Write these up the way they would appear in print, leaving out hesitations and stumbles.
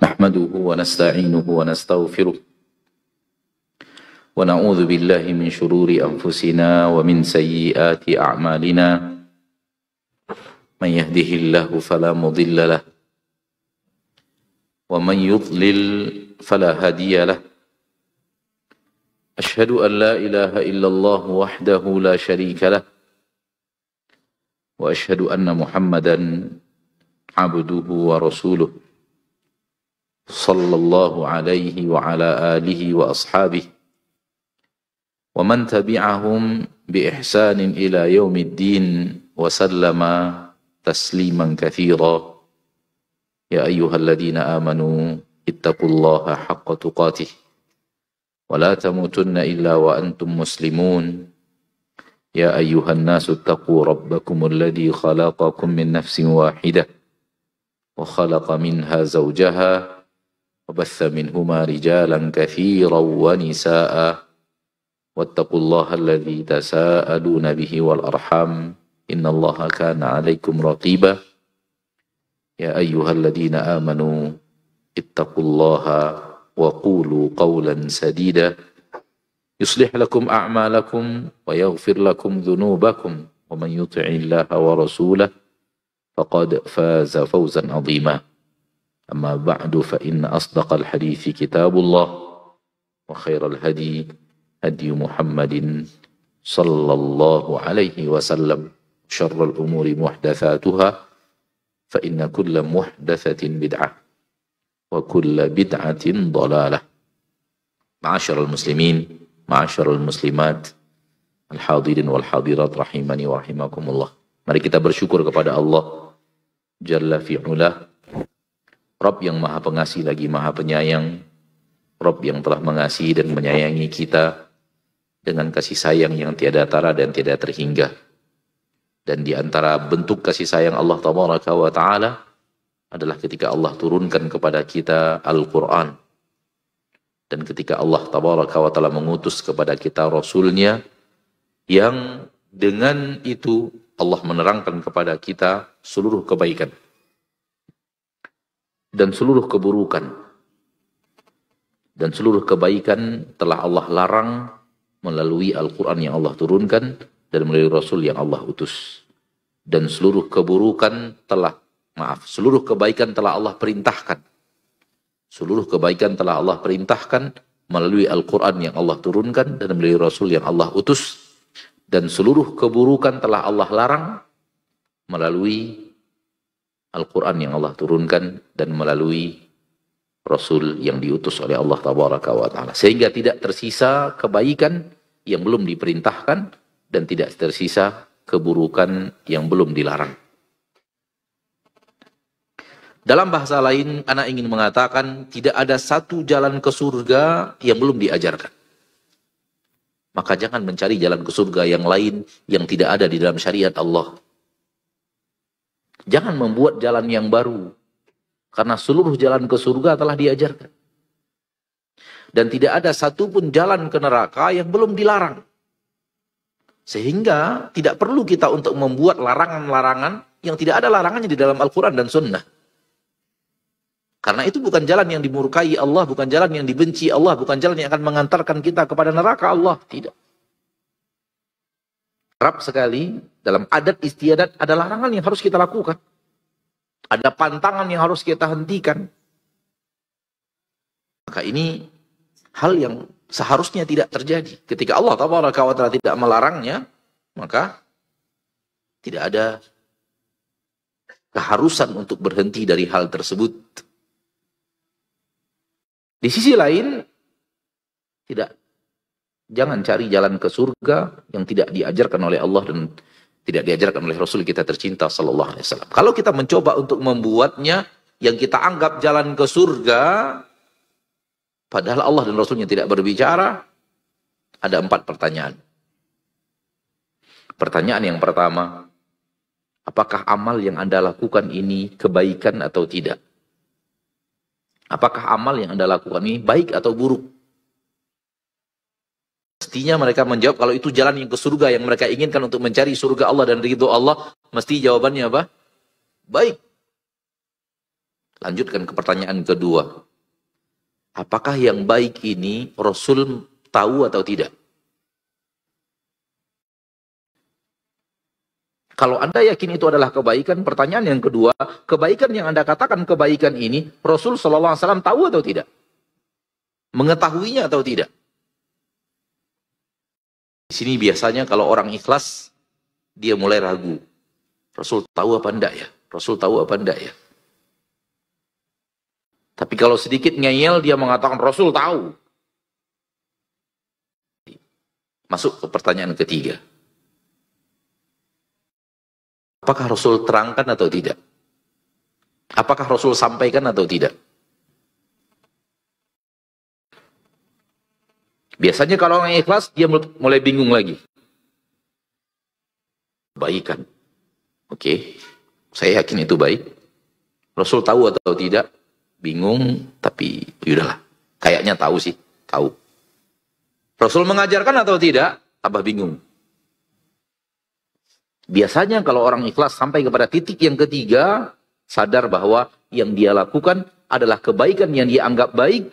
نحمده ونستعينه ونستغفره ونعوذ بالله من شرور أنفسنا ومن سيئات أعمالنا من يهده الله فلا مضل له ومن يضلل فلا هادي له أشهد أن لا إله إلا الله وحده لا شريك له وأشهد أن محمدا عبده ورسوله صلى الله عليه وعلى آله وأصحابه ومن تبعهم بإحسان إلى يوم الدين وسلم تسليما كثيرا يا أيها الذين آمنوا اتقوا الله حق تقاته ولا تموتن إلا وأنتم مسلمون يا أيها الناس اتقوا ربكم الذي خلقكم من نفس واحدة وخلق منها زوجها وبث منهما رجالا كثيرا ونساء واتقوا الله الذي تساءلون به والأرحام إن الله كان عليكم رقيبا يا أيها الذين آمنوا اتقوا الله وقولوا قولا سديدا يصلح لكم أعمالكم ويغفر لكم ذنوبكم ومن يطع الله ورسوله فقد فاز فوزا عظيما أما بعد فإن أصدق الحديث كتاب الله وخير الهدي هدي محمد صلى الله عليه وسلم شر الأمور محدثاتها فإن كل محدثة بدعة وكل بدعة ضلالة معاشر المسلمين معاشر المسلمات الحاضرين والحاضرات rahimani wa rahimakumullah. Mari kita bersyukur kepada Allah Jalla fi'ula, Rabb yang maha pengasih lagi maha penyayang, Rabb yang telah mengasihi dan menyayangi kita dengan kasih sayang yang tiada tara dan tiada terhingga. Dan di antara bentuk kasih sayang Allah Tabaraka wa Ta'ala adalah ketika Allah turunkan kepada kita Al-Quran. Dan ketika Allah Tabaraka wa Ta'ala mengutus kepada kita Rasulnya, yang dengan itu Allah menerangkan kepada kita seluruh kebaikan dan seluruh keburukan. Dan seluruh kebaikan telah Allah larang melalui Al-Quran yang Allah turunkan dan melalui Rasul yang Allah utus. Dan seluruh keburukan seluruh kebaikan telah Allah perintahkan. Seluruh kebaikan telah Allah perintahkan melalui Al-Quran yang Allah turunkan dan melalui Rasul yang Allah utus. Dan seluruh keburukan telah Allah larang melalui Al-Quran yang Allah turunkan dan melalui Rasul yang diutus oleh Allah Tabaraka wa Ta'ala. Sehingga tidak tersisa kebaikan yang belum diperintahkan dan tidak tersisa keburukan yang belum dilarang. Dalam bahasa lain, ana ingin mengatakan tidak ada satu jalan ke surga yang belum diajarkan. Maka jangan mencari jalan ke surga yang lain yang tidak ada di dalam syariat Allah. Jangan membuat jalan yang baru. Karena seluruh jalan ke surga telah diajarkan. Dan tidak ada satupun jalan ke neraka yang belum dilarang. Sehingga tidak perlu kita untuk membuat larangan-larangan yang tidak ada larangannya di dalam Al-Quran dan Sunnah. Karena itu bukan jalan yang dimurkai Allah, bukan jalan yang dibenci Allah, bukan jalan yang akan mengantarkan kita kepada neraka Allah. Tidak. Kerap sekali dalam adat istiadat ada larangan yang harus kita lakukan. Ada pantangan yang harus kita hentikan. Maka ini hal yang seharusnya tidak terjadi. Ketika Allah Tabaraka wa Ta'ala tidak melarangnya, maka tidak ada keharusan untuk berhenti dari hal tersebut. Di sisi lain, jangan cari jalan ke surga yang tidak diajarkan oleh Allah dan tidak diajarkan oleh Rasul kita tercinta sallallahu alaihi wasallam. Kalau kita mencoba untuk membuatnya yang kita anggap jalan ke surga, padahal Allah dan Rasulnya tidak berbicara, ada 4 pertanyaan. Pertanyaan yang pertama, Apakah amal yang Anda lakukan ini kebaikan atau tidak? Apakah amal yang Anda lakukan ini baik atau buruk? Mestinya mereka menjawab kalau itu jalan yang ke surga yang mereka inginkan untuk mencari surga Allah dan ridho Allah, mesti jawabannya apa? Baik. Lanjutkan ke pertanyaan kedua. Apakah yang baik ini Rasul tahu atau tidak? Kalau Anda yakin itu adalah kebaikan, pertanyaan yang kedua, kebaikan yang Anda katakan kebaikan ini, Rasul SAW tahu atau tidak? Mengetahuinya atau tidak? Di sini biasanya kalau orang ikhlas, dia mulai ragu. Rasul tahu apa enggak ya? Rasul tahu apa enggak ya? Tapi kalau sedikit ngeyel, dia mengatakan Rasul tahu. Masuk ke pertanyaan ketiga. Apakah Rasul terangkan atau tidak? Apakah Rasul sampaikan atau tidak? Biasanya kalau orang ikhlas, dia mulai bingung lagi. Baikan. Oke, saya yakin itu baik. Rasul tahu atau tidak? Bingung, tapi yaudahlah. Kayaknya tahu sih, tahu. Rasul mengajarkan atau tidak? Tambah bingung. Biasanya kalau orang ikhlas sampai kepada titik yang ketiga, sadar bahwa yang dia lakukan adalah kebaikan yang dia anggap baik,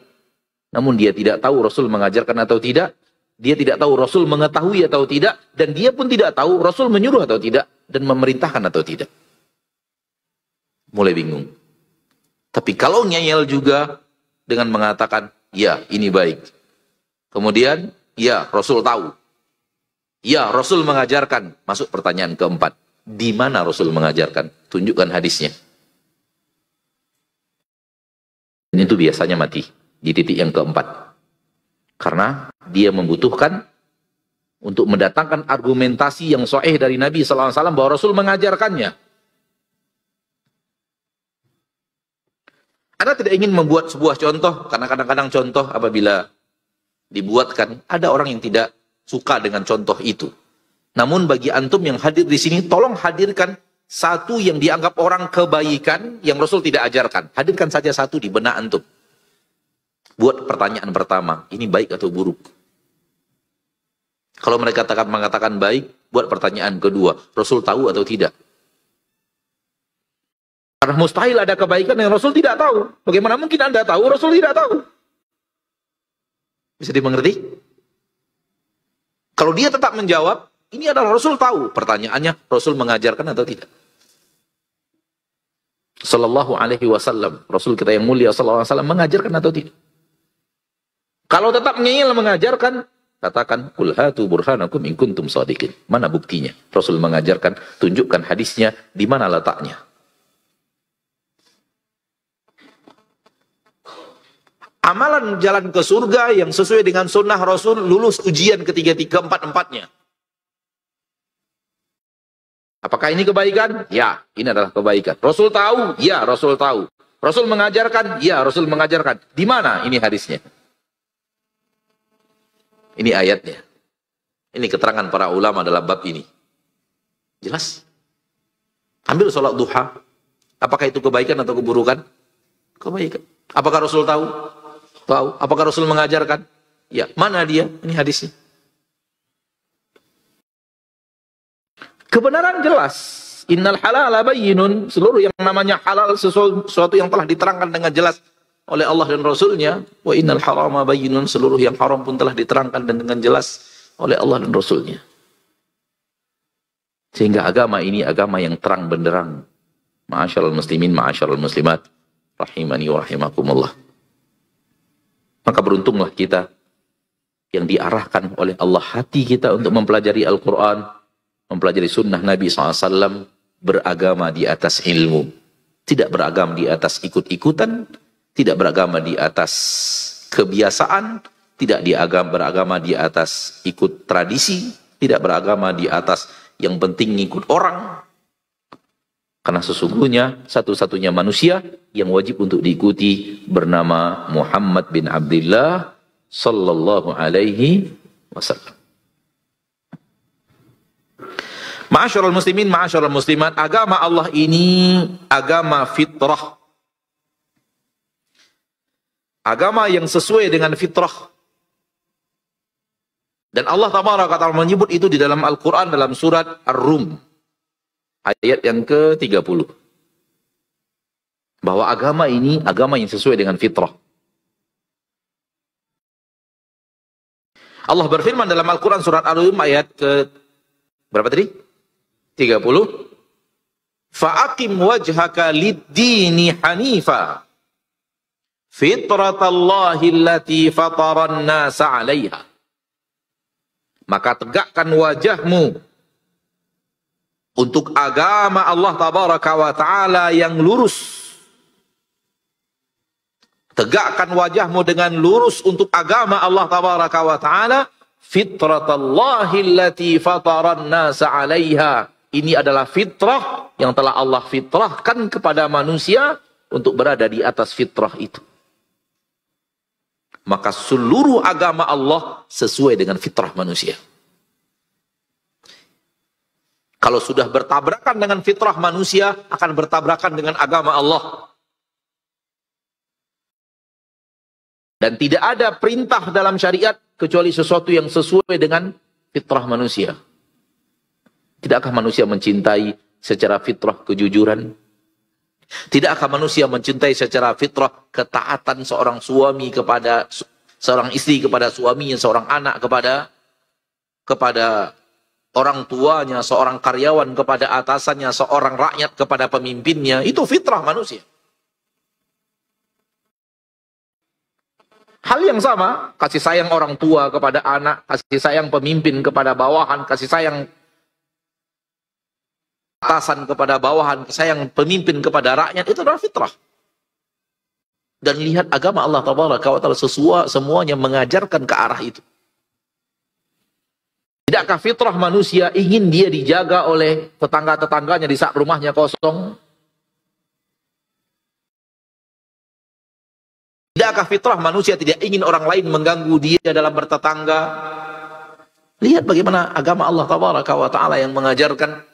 namun dia tidak tahu Rasul mengajarkan atau tidak, dia tidak tahu Rasul mengetahui atau tidak, dan dia pun tidak tahu Rasul menyuruh atau tidak, dan memerintahkan atau tidak. Mulai bingung. Tapi kalau ngeyel juga dengan mengatakan, ya ini baik. Kemudian, ya Rasul tahu. Ya, Rasul mengajarkan. Masuk pertanyaan keempat. Di mana Rasul mengajarkan? Tunjukkan hadisnya. Dan itu biasanya mati. Di titik yang keempat. Karena dia membutuhkan untuk mendatangkan argumentasi yang sahih dari Nabi SAW bahwa Rasul mengajarkannya. Anda tidak ingin membuat sebuah contoh, karena kadang-kadang contoh apabila dibuatkan, ada orang yang tidak suka dengan contoh itu. Namun bagi antum yang hadir di sini, tolong hadirkan satu yang dianggap orang kebaikan yang Rasul tidak ajarkan. Hadirkan saja satu di benak antum. Buat pertanyaan pertama, ini baik atau buruk? Kalau mereka mengatakan baik, buat pertanyaan kedua, Rasul tahu atau tidak? Karena mustahil ada kebaikan yang Rasul tidak tahu. Bagaimana mungkin Anda tahu, Rasul tidak tahu? Bisa dimengerti? Kalau dia tetap menjawab, ini adalah Rasul tahu. Pertanyaannya, Rasul mengajarkan atau tidak? Sallallahu alaihi wasallam. Rasul kita yang mulia sallallahu alaihi wasallam mengajarkan atau tidak? Kalau tetap ngeyel mengajarkan, katakan, Qul hatu burhanakum in kuntum shadiqin. Mana buktinya? Rasul mengajarkan, tunjukkan hadisnya, di mana letaknya? Amalan jalan ke surga yang sesuai dengan sunnah Rasul lulus ujian keempat-empatnya. Apakah ini kebaikan? Ya, ini adalah kebaikan. Rasul tahu? Ya, Rasul tahu. Rasul mengajarkan? Ya, Rasul mengajarkan. Di mana ini hadisnya? Ini ayatnya. Ini keterangan para ulama dalam bab ini. Jelas? Ambil sholat duha. Apakah itu kebaikan atau keburukan? Kebaikan. Apakah Rasul tahu? Tahu. Apakah Rasul mengajarkan? Ya. Mana dia? Ini hadisnya. Kebenaran jelas. Innal halala bayyinun. Seluruh yang namanya halal sesuatu yang telah diterangkan dengan jelas oleh Allah dan Rasulnya. Wa innal harama bayyinun. Seluruh yang haram pun telah diterangkan dengan jelas oleh Allah dan Rasulnya. Sehingga agama ini agama yang terang benderang. Ma'asyiral muslimin, ma'asyiral muslimat. Rahimani wa rahimakumullah. Maka beruntunglah kita yang diarahkan oleh Allah hati kita untuk mempelajari Al-Quran, mempelajari sunnah Nabi SAW, beragama di atas ilmu. Tidak beragama di atas ikut-ikutan, tidak beragama di atas kebiasaan, tidak beragama di atas ikut tradisi, tidak beragama di atas yang penting ngikut orang. Karena sesungguhnya satu-satunya manusia yang wajib untuk diikuti bernama Muhammad bin Abdullah sallallahu alaihi wasallam. Ma'asyiral muslimin, ma'asyiral muslimat, agama Allah ini agama fitrah. Agama yang sesuai dengan fitrah. Dan Allah Tabaraka wa Ta'ala menyebut itu di dalam Al-Quran dalam surat Ar-Rum. Ayat yang ke-30. Bahwa agama ini agama yang sesuai dengan fitrah. Allah berfirman dalam Al-Quran surat Ar-Rum ayat ke berapa tadi? 30. Fa'aqim wajhaka lid-dini hanifa fitratallahi allati fataran nasa 'alaiha. Maka tegakkan wajahmu untuk agama Allah Tabaraka wa Ta'ala yang lurus. Tegakkan wajahmu dengan lurus untuk agama Allah Tabaraka wa Ta'ala. Fitratallahi allati fataran nasa 'alaiha. Ini adalah fitrah yang telah Allah fitrahkan kepada manusia untuk berada di atas fitrah itu. Maka seluruh agama Allah sesuai dengan fitrah manusia. Kalau sudah bertabrakan dengan fitrah manusia, akan bertabrakan dengan agama Allah. Dan tidak ada perintah dalam syariat kecuali sesuatu yang sesuai dengan fitrah manusia. Tidakkah manusia mencintai secara fitrah kejujuran? Tidakkah manusia mencintai secara fitrah ketaatan seorang suami kepada seorang istri kepada suaminya, seorang anak kepada orang tuanya, seorang karyawan kepada atasannya, seorang rakyat kepada pemimpinnya? Itu fitrah manusia. Hal yang sama, kasih sayang orang tua kepada anak, kasih sayang pemimpin kepada bawahan, kasih sayang atasan kepada bawahan, sayang pemimpin kepada rakyat, itu adalah fitrah. Dan lihat agama Allah Tabaraka wa Ta'ala semuanya mengajarkan ke arah itu. Tidakkah fitrah manusia ingin dia dijaga oleh tetangga-tetangganya di saat rumahnya kosong? Tidakkah fitrah manusia tidak ingin orang lain mengganggu dia dalam bertetangga? Lihat bagaimana agama Allah Tabaraka wa Ta'ala yang mengajarkan.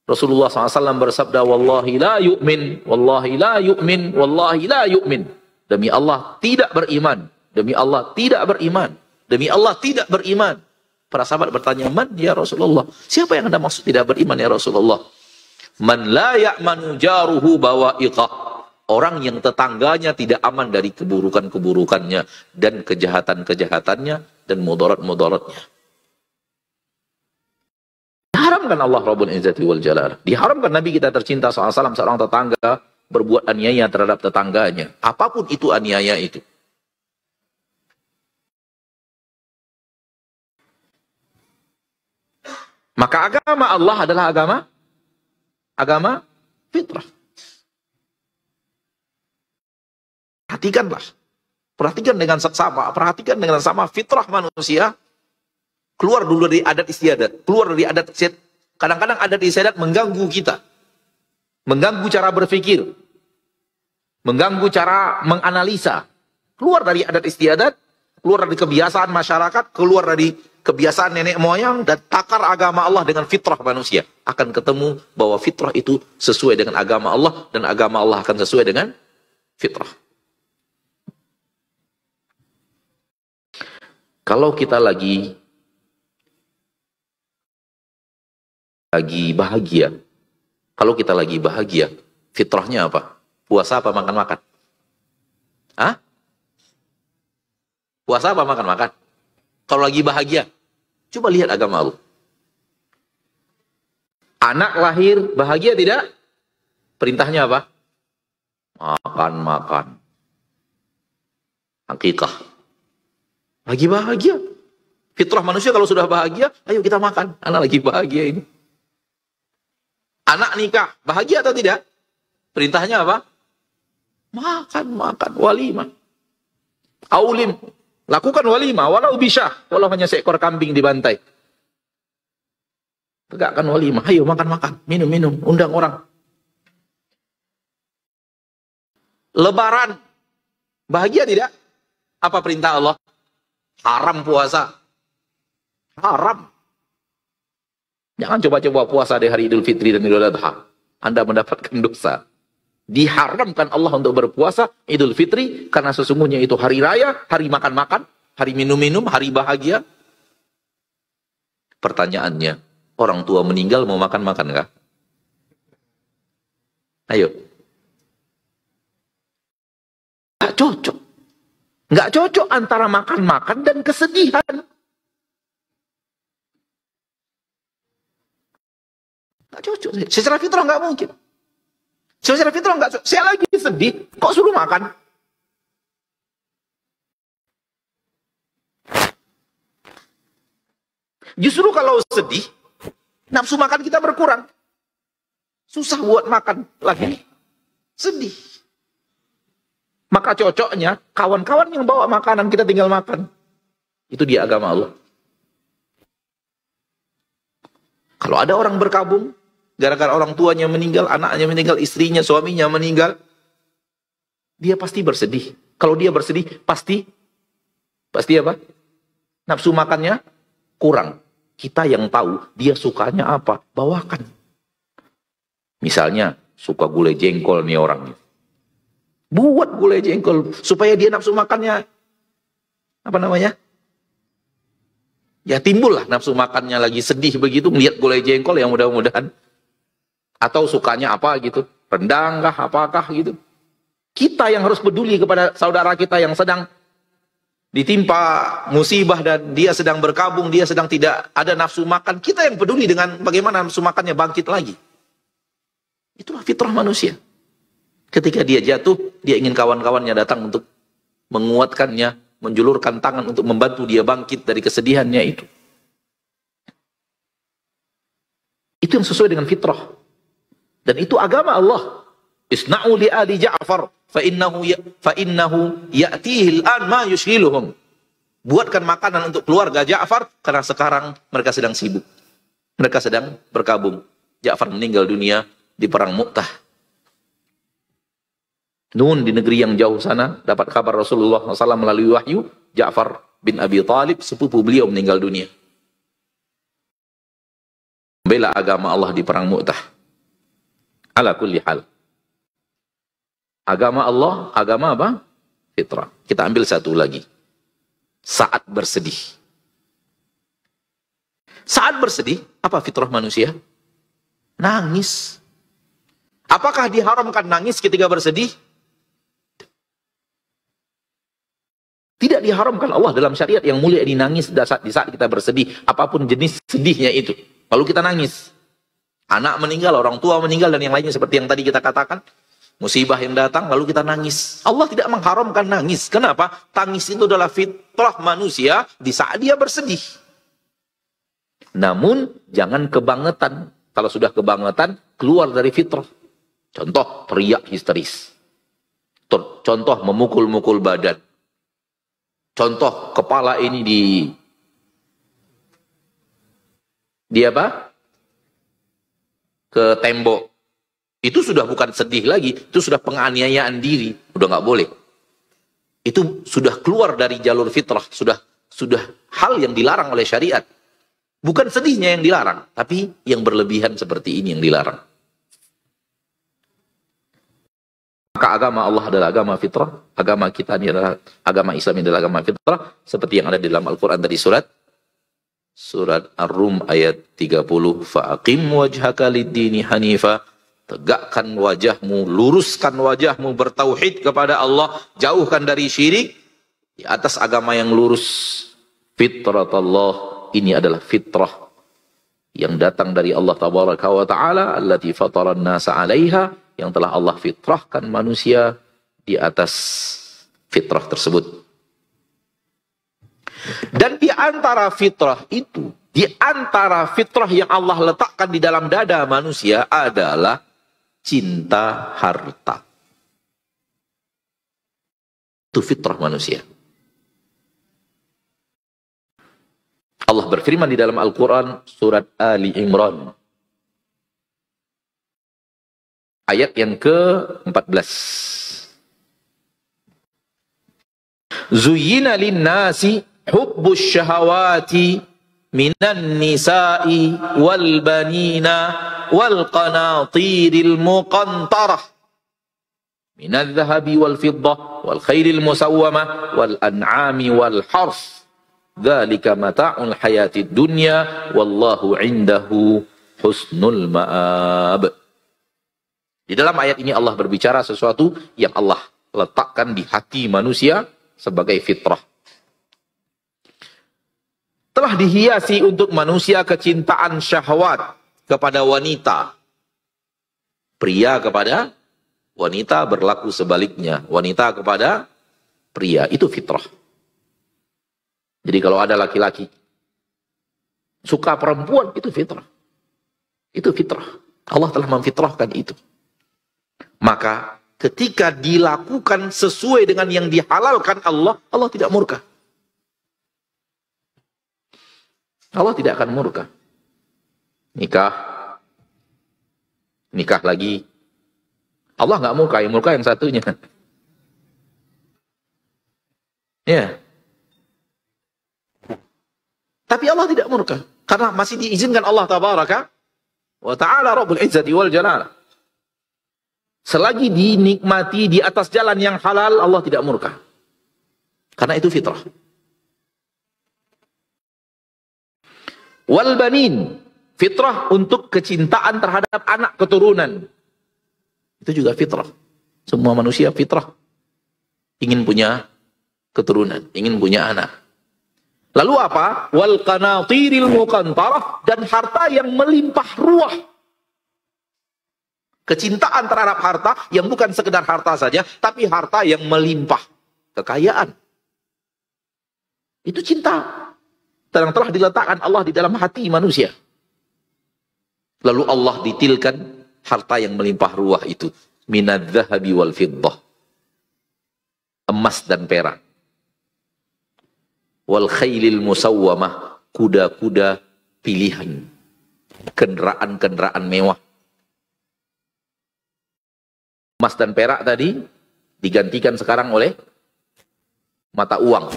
Rasulullah SAW bersabda, Wallahi la yu'min, Wallahi la yu'min, Wallahi la yu'min. Demi Allah tidak beriman. Demi Allah tidak beriman. Demi Allah tidak beriman. Para sahabat bertanya, Man ya Rasulullah? Siapa yang Anda maksud tidak beriman ya Rasulullah? Man la ya'manu jaruhu bawa'iqah. Orang yang tetangganya tidak aman dari keburukan-keburukannya dan kejahatan-kejahatannya dan mudarat-mudaratnya. Diharamkan Allah Rabbul Izzati wal Jalal. Diharamkan Nabi kita tercinta SAW seorang tetangga berbuat aniaya terhadap tetangganya. Apapun itu aniaya itu. Maka agama Allah adalah agama fitrah. Perhatikanlah. Perhatikan dengan seksama. Perhatikan dengan sama fitrah manusia. Keluar dulu dari adat istiadat. Keluar dari adat istiadat. Kadang-kadang adat istiadat mengganggu kita. Mengganggu cara berpikir. Mengganggu cara menganalisa. Keluar dari adat istiadat. Keluar dari kebiasaan masyarakat. Keluar dari kebiasaan nenek moyang. Dan takar agama Allah dengan fitrah manusia. Akan ketemu bahwa fitrah itu sesuai dengan agama Allah. Dan agama Allah akan sesuai dengan fitrah. Kalau kita lagi bahagia. Kalau kita lagi bahagia, fitrahnya apa? Puasa apa makan-makan? Hah? Puasa apa makan-makan? Kalau lagi bahagia, coba lihat agama Allah. Anak lahir bahagia tidak? Perintahnya apa? Makan-makan. Hakikah. Lagi bahagia. Fitrah manusia kalau sudah bahagia, ayo kita makan. Anak lagi bahagia ini. Anak nikah, bahagia atau tidak? Perintahnya apa? Makan, walimah. Aulim, lakukan walimah, walau bisyah, walau hanya seekor kambing dibantai. Tegakkan walimah, ayo makan, minum, undang orang. Lebaran, bahagia tidak? Apa perintah Allah? Haram puasa. Haram. Jangan coba-coba puasa di hari Idul Fitri dan Idul Adha. Anda mendapatkan dosa. Diharamkan Allah untuk berpuasa Idul Fitri karena sesungguhnya itu hari raya, hari makan-makan, hari minum-minum, hari bahagia. Pertanyaannya, orang tua meninggal mau makan-makan nggak? Ayo. Nggak cocok. Nggak cocok antara makan-makan dan kesedihan. Nggak cocok. Secara fitrah nggak mungkin. Secara fitrah nggak cocok. Saya lagi sedih, kok suruh makan? Justru kalau sedih, nafsu makan kita berkurang. Susah buat makan lagi. Sedih. Maka cocoknya, kawan-kawan yang bawa makanan, kita tinggal makan. Itu dia agama Allah. Kalau ada orang berkabung, gara-gara orang tuanya meninggal, anaknya meninggal, istrinya, suaminya meninggal, dia pasti bersedih. Kalau dia bersedih, pasti apa? Nafsu makannya kurang. Kita yang tahu dia sukanya apa, bawakan. Misalnya, suka gulai jengkol nih orang. Buat gulai jengkol, supaya dia nafsu makannya, apa namanya? Ya timbullah nafsu makannya lagi sedih begitu, melihat gulai jengkol yang mudah-mudahan. Atau sukanya apa gitu, rendang kah, apakah gitu. Kita yang harus peduli kepada saudara kita yang sedang ditimpa musibah dan dia sedang berkabung, dia sedang tidak ada nafsu makan. Kita yang peduli dengan bagaimana nafsu makannya bangkit lagi. Itulah fitrah manusia. Ketika dia jatuh, dia ingin kawan-kawannya datang untuk menguatkannya, menjulurkan tangan untuk membantu dia bangkit dari kesedihannya itu. Itu yang sesuai dengan fitrah. Dan itu agama Allah. Isna'u li ali Ja'far fa innahu ya'tihi al-an ma yushghiluhum. Buatkan makanan untuk keluarga Ja'far karena sekarang mereka sedang sibuk. Mereka sedang berkabung. Ja'far meninggal dunia di perang Mu'tah. Nun di negeri yang jauh sana dapat kabar Rasulullah SAW melalui wahyu, Ja'far bin Abi Thalib sepupu beliau meninggal dunia. Bela agama Allah di perang Mu'tah. Ala kulli hal. Agama Allah, agama apa? Fitrah. Kita ambil satu lagi. Saat bersedih. Saat bersedih, apa fitrah manusia? Nangis. Apakah diharamkan nangis ketika bersedih? Tidak diharamkan Allah dalam syariat yang mulia ini nangis di saat kita bersedih. Apapun jenis sedihnya itu. Lalu kita nangis. Anak meninggal, orang tua meninggal, dan yang lainnya seperti yang tadi kita katakan. Musibah yang datang, lalu kita nangis. Allah tidak mengharamkan nangis. Kenapa? Tangis itu adalah fitrah manusia di saat dia bersedih. Namun, jangan kebangetan. Kalau sudah kebangetan, keluar dari fitrah. Contoh, teriak histeris. Contoh, memukul-mukul badan. Contoh, kepala ini di apa? Ke tembok. Itu sudah bukan sedih lagi, itu sudah penganiayaan diri. Udah nggak boleh. Itu sudah keluar dari jalur fitrah, sudah hal yang dilarang oleh syariat. Bukan sedihnya yang dilarang, tapi yang berlebihan seperti ini yang dilarang. Maka agama Allah adalah agama fitrah, agama kita ini adalah agama Islam, ini adalah agama fitrah, seperti yang ada di dalam Al-Quran tadi surat Ar-Rum ayat 30. Fa'aqim wajhaka lid-dini hanifa, tegakkan wajahmu, luruskan wajahmu bertauhid kepada Allah, jauhkan dari syirik, di atas agama yang lurus. Fitratullah, ini adalah fitrah yang datang dari Allah Tabaraka wa Ta'ala, allati fataran nasa 'alaiha, yang telah Allah fitrahkan manusia di atas fitrah tersebut. Dan di antara fitrah itu, di antara fitrah yang Allah letakkan di dalam dada manusia adalah cinta harta. Itu fitrah manusia. Allah berfirman di dalam Al-Quran surat Ali Imran ayat yang ke-14. Zuyyina lin-nasi hubbus syahawati minan nisa'i wal banina wal qanatiril muqantarah minadh dhahabi wal fiddah wal khairil musawwamah wal an'ami wal harth dzalika mata'ul hayatid dunya wallahu 'indahu husnul ma'ab. Di dalam ayat ini Allah berbicara sesuatu yang Allah letakkan di hati manusia sebagai fitrah. Telah dihiasi untuk manusia kecintaan syahwat kepada wanita. Pria kepada wanita, berlaku sebaliknya. Wanita kepada pria, itu fitrah. Jadi kalau ada laki-laki suka perempuan, itu fitrah. Itu fitrah. Allah telah memfitrahkan itu. Maka ketika dilakukan sesuai dengan yang dihalalkan Allah, Allah tidak murka. Allah tidak akan murka. Nikah lagi, Allah nggak murka, yang murka yang satunya. Ya. Tapi Allah tidak murka, karena masih diizinkan Allah tabaraka wa ta'ala Rabbul Izzati wal Jalal. Selagi dinikmati di atas jalan yang halal, Allah tidak murka. Karena itu fitrah. Wal banin, fitrah untuk kecintaan terhadap anak keturunan. Itu juga fitrah. Semua manusia fitrah ingin punya keturunan, ingin punya anak. Lalu apa? Wal qanatiril muqantarah, dan harta yang melimpah ruah. Kecintaan terhadap harta yang bukan sekedar harta saja, tapi harta yang melimpah, kekayaan. Itu cinta yang telah diletakkan Allah di dalam hati manusia. Lalu Allah ditilkan harta yang melimpah ruah itu. Minadh dhahabi wal fiddah. Emas dan perak. Wal khailil musawwamah. Kuda-kuda pilihan. Kendaraan-kendaraan mewah. Emas dan perak tadi digantikan sekarang oleh mata uang.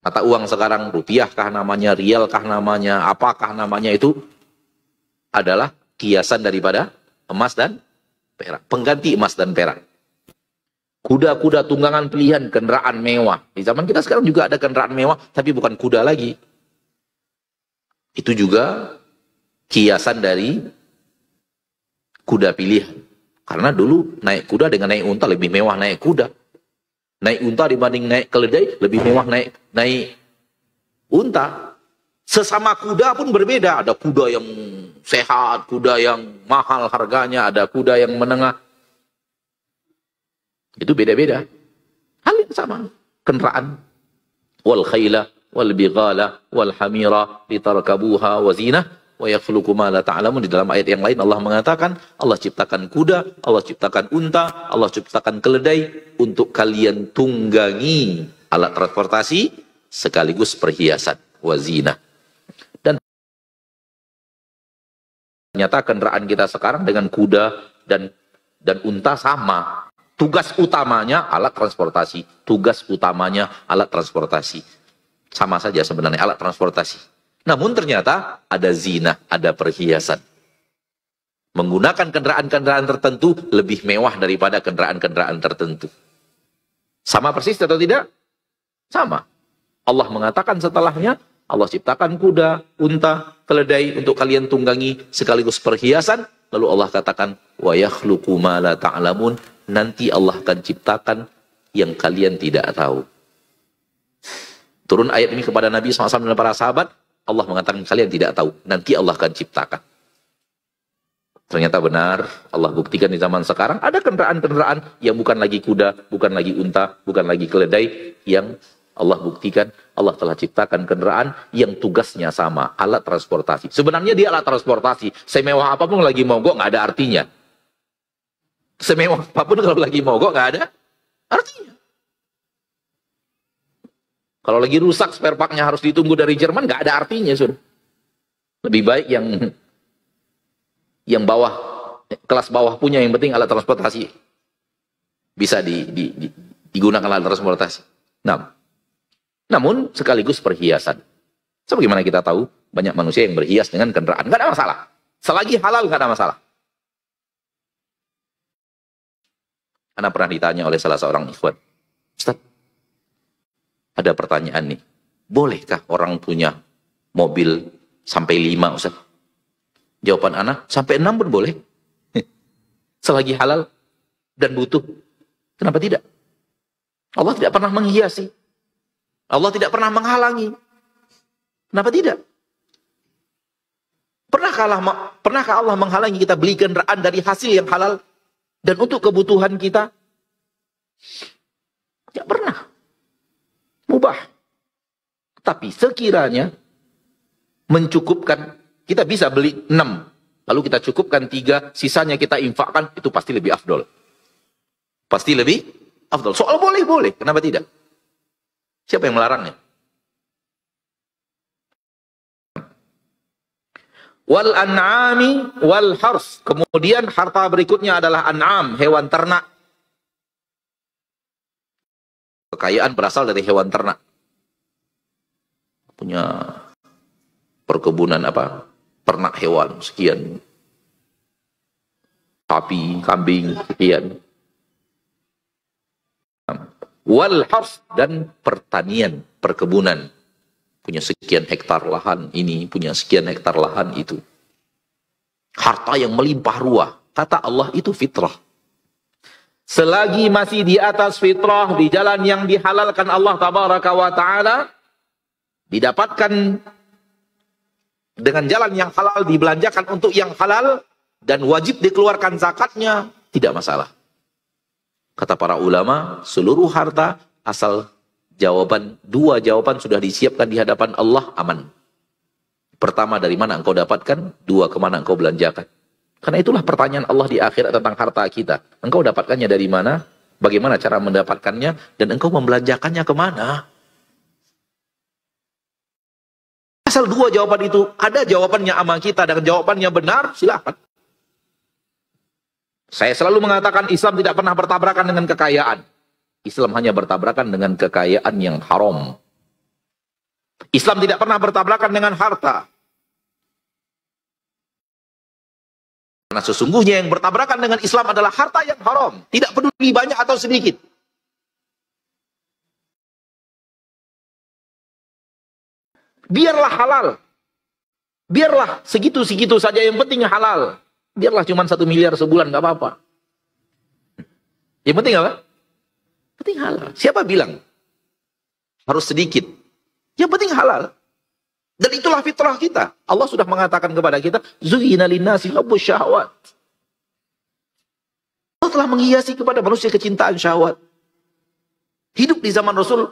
Mata uang sekarang, rupiah kah namanya, rial kah namanya, apakah namanya, itu adalah kiasan daripada emas dan perak. Pengganti emas dan perak. Kuda-kuda tunggangan pilihan, kendaraan mewah. Di zaman kita sekarang juga ada kendaraan mewah, tapi bukan kuda lagi. Itu juga kiasan dari kuda pilihan. Karena dulu naik kuda dengan naik unta lebih mewah naik kuda. Naik unta dibanding naik keledai, lebih mewah naik unta. Sesama kuda pun berbeda. Ada kuda yang sehat, kuda yang mahal harganya, ada kuda yang menengah. Itu beda-beda. Hal yang sama. Kendaraan. Wal khayla, wal bighala, wal hamira, litarkabuha wa zinah. Wa yakhluqu ma la ta'lamun. Di dalam ayat yang lain Allah mengatakan, Allah ciptakan kuda, Allah ciptakan unta, Allah ciptakan keledai untuk kalian tunggangi, alat transportasi sekaligus perhiasan, wazina. Dan ternyata kendaraan kita sekarang dengan kuda dan unta sama. Tugas utamanya alat transportasi, tugas utamanya alat transportasi. Sama saja sebenarnya alat transportasi. Namun ternyata ada zina, ada perhiasan. Menggunakan kendaraan-kendaraan tertentu lebih mewah daripada kendaraan-kendaraan tertentu. Sama persis atau tidak? Sama. Allah mengatakan setelahnya, Allah ciptakan kuda, unta, keledai untuk kalian tunggangi sekaligus perhiasan. Lalu Allah katakan, wa yakhluqu ma la ta'lamun. Nanti Allah akan ciptakan yang kalian tidak tahu. Turun ayat ini kepada Nabi SAW dan para sahabat. Allah mengatakan kalian tidak tahu, nanti Allah akan ciptakan. Ternyata benar, Allah buktikan di zaman sekarang ada kendaraan-kendaraan yang bukan lagi kuda, bukan lagi unta, bukan lagi keledai, yang Allah buktikan Allah telah ciptakan kendaraan yang tugasnya sama, alat transportasi. Sebenarnya dia alat transportasi, semewah apapun lagi mogok nggak ada artinya. Semewah apapun kalau lagi mogok nggak ada artinya. Kalau lagi rusak spare part-nya harus ditunggu dari Jerman, nggak ada artinya, sudah. Lebih baik yang bawah, kelas bawah punya, yang penting alat transportasi bisa digunakan alat transportasi. Nah, namun sekaligus perhiasan. Sebagaimana kita tahu, banyak manusia yang berhias dengan kendaraan. Nggak ada masalah. Selagi halal, nggak ada masalah. Ana pernah ditanya oleh salah seorang ikhwan, Ustaz, ada pertanyaan nih, bolehkah orang punya mobil sampai 5, Ustaz? Jawaban ana, sampai 6 pun boleh. Selagi halal dan butuh. Kenapa tidak? Allah tidak pernah menghiasi. Allah tidak pernah menghalangi. Kenapa tidak? Pernahkah Allah menghalangi kita beli kendaraan dari hasil yang halal dan untuk kebutuhan kita? Tidak pernah. Mubah. Tapi sekiranya mencukupkan, kita bisa beli 6, lalu kita cukupkan 3, sisanya kita infakkan, itu pasti lebih afdol. Pasti lebih afdol. Soal boleh, kenapa tidak? Siapa yang melarangnya? Wal an'ami wal hars. Kemudian harta berikutnya adalah an'am, hewan ternak. Kekayaan berasal dari hewan ternak. Punya perkebunan ternak hewan sekian. Sapi, kambing sekian. Wal hars, dan pertanian, perkebunan. Punya sekian hektar lahan ini, punya sekian hektar lahan itu. Harta yang melimpah ruah. Kata Allah, itu fitrah. Selagi masih di atas fitrah, di jalan yang dihalalkan Allah tabaraka wa ta'ala, didapatkan dengan jalan yang halal, dibelanjakan untuk yang halal, dan wajib dikeluarkan zakatnya, tidak masalah. Kata para ulama, seluruh harta asal dua jawaban sudah disiapkan di hadapan Allah, aman. Pertama, dari mana engkau dapatkan? 2, kemana engkau belanjakan? Karena itulah pertanyaan Allah di akhirat tentang harta kita. Engkau dapatkannya dari mana? Bagaimana cara mendapatkannya? Dan engkau membelanjakannya kemana? Asal 2 jawaban itu, ada jawabannya sama kita dan jawabannya benar, silahkan. Saya selalu mengatakan Islam tidak pernah bertabrakan dengan kekayaan. Islam hanya bertabrakan dengan kekayaan yang haram. Islam tidak pernah bertabrakan dengan harta. Karena sesungguhnya yang bertabrakan dengan Islam adalah harta yang haram. Tidak peduli banyak atau sedikit. Biarlah halal. Biarlah segitu-segitu saja, yang penting halal. Biarlah cuma 1 miliar sebulan, nggak apa-apa. Yang penting apa? Penting halal. Siapa bilang harus sedikit? Yang penting halal. Dan itulah fitrah kita. Allah sudah mengatakan kepada kita, zuyyina linnasi hubbus syahwat. Allah telah menghiasi kepada manusia kecintaan syahwat. Hidup di zaman Rasul,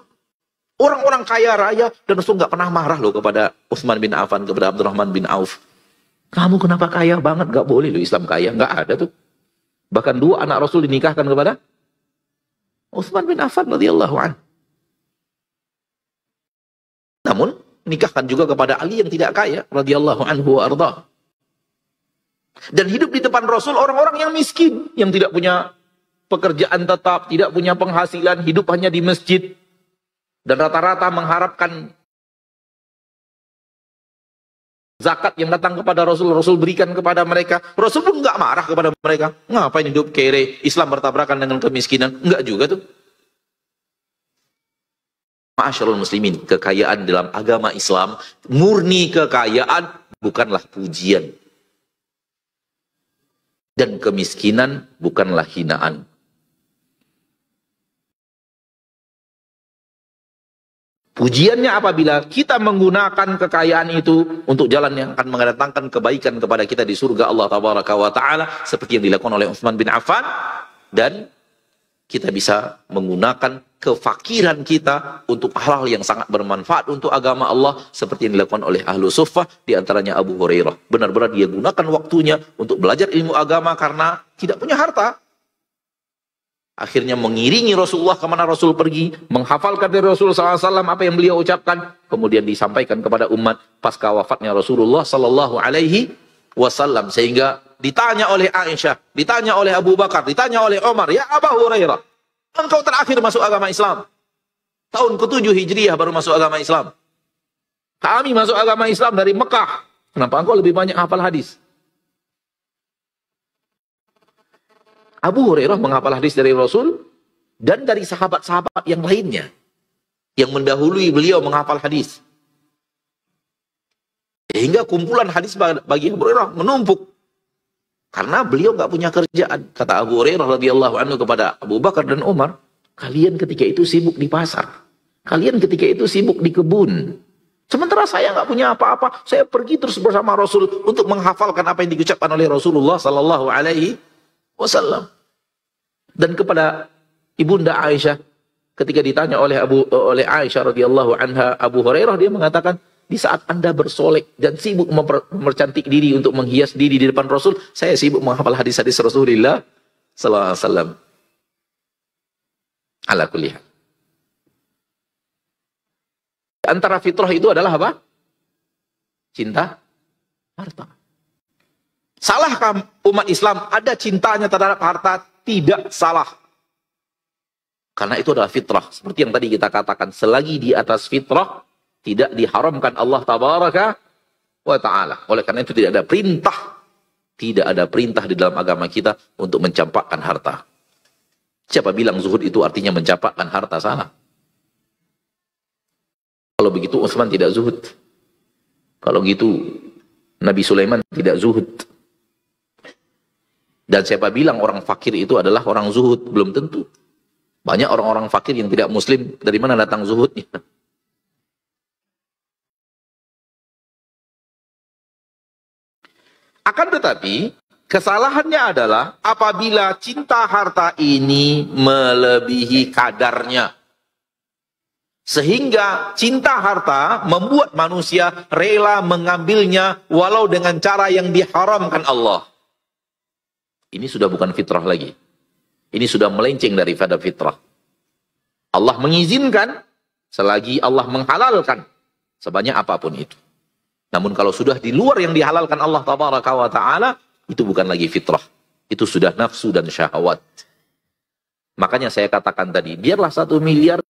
orang-orang kaya raya, dan Rasul nggak pernah marah loh kepada Utsman bin Affan, kepada Abdurrahman bin Auf. Kamu kenapa kaya banget? Nggak boleh loh Islam kaya. Nggak ada tuh. Bahkan 2 anak Rasul dinikahkan kepada Utsman bin Affan radhiyallahu anhu. Namun nikahkan juga kepada Ali yang tidak kaya radhiyallahu anhu wa ardhah. Dan hidup di depan Rasul orang-orang yang miskin, yang tidak punya pekerjaan tetap, tidak punya penghasilan, hidup hanya di masjid, dan rata-rata mengharapkan zakat yang datang kepada Rasul, Rasul berikan kepada mereka. Rasul pun nggak marah kepada mereka. Ngapain hidup kere? Islam bertabrakan dengan kemiskinan? Enggak juga tuh. Ma'asyarul muslimin, kekayaan dalam agama Islam, murni kekayaan, bukanlah pujian. Dan kemiskinan bukanlah hinaan. Pujiannya apabila kita menggunakan kekayaan itu untuk jalan yang akan mendatangkan kebaikan kepada kita di surga Allah tabaraka wa ta'ala, seperti yang dilakukan oleh Utsman bin Affan, dan kita bisa menggunakan kefakiran kita untuk hal-hal yang sangat bermanfaat untuk agama Allah, seperti yang dilakukan oleh Ahlu Suffah, diantaranya Abu Hurairah. Benar-benar dia gunakan waktunya untuk belajar ilmu agama karena tidak punya harta. Akhirnya mengiringi Rasulullah kemana Rasul pergi, menghafalkan dari Rasulullah SAW apa yang beliau ucapkan, kemudian disampaikan kepada umat pasca wafatnya Rasulullah SAW, sehingga ditanya oleh Aisyah, ditanya oleh Abu Bakar, ditanya oleh Umar, ya Abu Hurairah, engkau terakhir masuk agama Islam, tahun ke-7 Hijriah baru masuk agama Islam. Kami masuk agama Islam dari Mekah. Kenapa engkau lebih banyak hafal hadis? Abu Hurairah menghafal hadis dari Rasul dan dari sahabat-sahabat yang lainnya yang mendahului beliau menghafal hadis. Sehingga kumpulan hadis bagi Abu Hurairah menumpuk. Karena beliau nggak punya kerjaan. Kata Abu Hurairah radhiyallahu anhu kepada Abu Bakar dan Umar, kalian ketika itu sibuk di pasar. Kalian ketika itu sibuk di kebun. Sementara saya nggak punya apa-apa. Saya pergi terus bersama Rasul untuk menghafalkan apa yang diucapkan oleh Rasulullah sallallahu alaihi wasallam. Dan kepada Ibunda Aisyah, ketika ditanya oleh Aisyah radhiyallahu anha, Abu Hurairah, dia mengatakan, di saat Anda bersolek dan sibuk mempercantik diri untuk menghias diri di depan Rasul, saya sibuk menghafal hadis-hadis Rasulullah sallallahu alaihi wasallam. Ala kulli hal. Antara fitrah itu adalah apa? Cinta harta. Salahkah umat Islam ada cintanya terhadap harta? Tidak salah. Karena itu adalah fitrah. Seperti yang tadi kita katakan, selagi di atas fitrah, tidak diharamkan Allah tabaraka wa ta'ala. Oleh karena itu tidak ada perintah di dalam agama kita untuk mencampakkan harta. Siapa bilang zuhud itu artinya mencampakkan harta? Salah. Kalau begitu Utsman tidak zuhud. Kalau gitu Nabi Sulaiman tidak zuhud. Dan siapa bilang orang fakir itu adalah orang zuhud? Belum tentu. Banyak orang-orang fakir yang tidak muslim, dari mana datang zuhudnya? Akan tetapi, kesalahannya adalah apabila cinta harta ini melebihi kadarnya. Sehingga cinta harta membuat manusia rela mengambilnya walau dengan cara yang diharamkan Allah. Ini sudah bukan fitrah lagi. Ini sudah melenceng daripada fitrah. Allah mengizinkan selagi Allah menghalalkan sebanyak apapun itu. Namun kalau sudah di luar yang dihalalkan Allah tabaraka wa ta'ala, itu bukan lagi fitrah. Itu sudah nafsu dan syahwat. Makanya saya katakan tadi, biarlah 1 miliar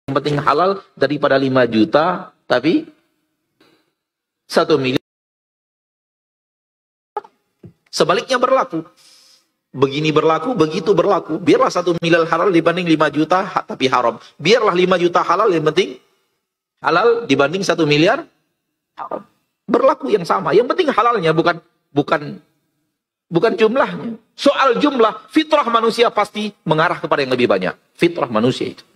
yang penting halal daripada 5 juta, tapi 1 miliar. Sebaliknya berlaku. Begini berlaku, begitu berlaku. Biarlah 1 miliar halal dibanding 5 juta tapi haram. Biarlah 5 juta halal, yang penting halal dibanding 1 miliar haram. Berlaku yang sama. Yang penting halalnya, bukan jumlahnya. Soal jumlah, fitrah manusia pasti mengarah kepada yang lebih banyak. Fitrah manusia itu.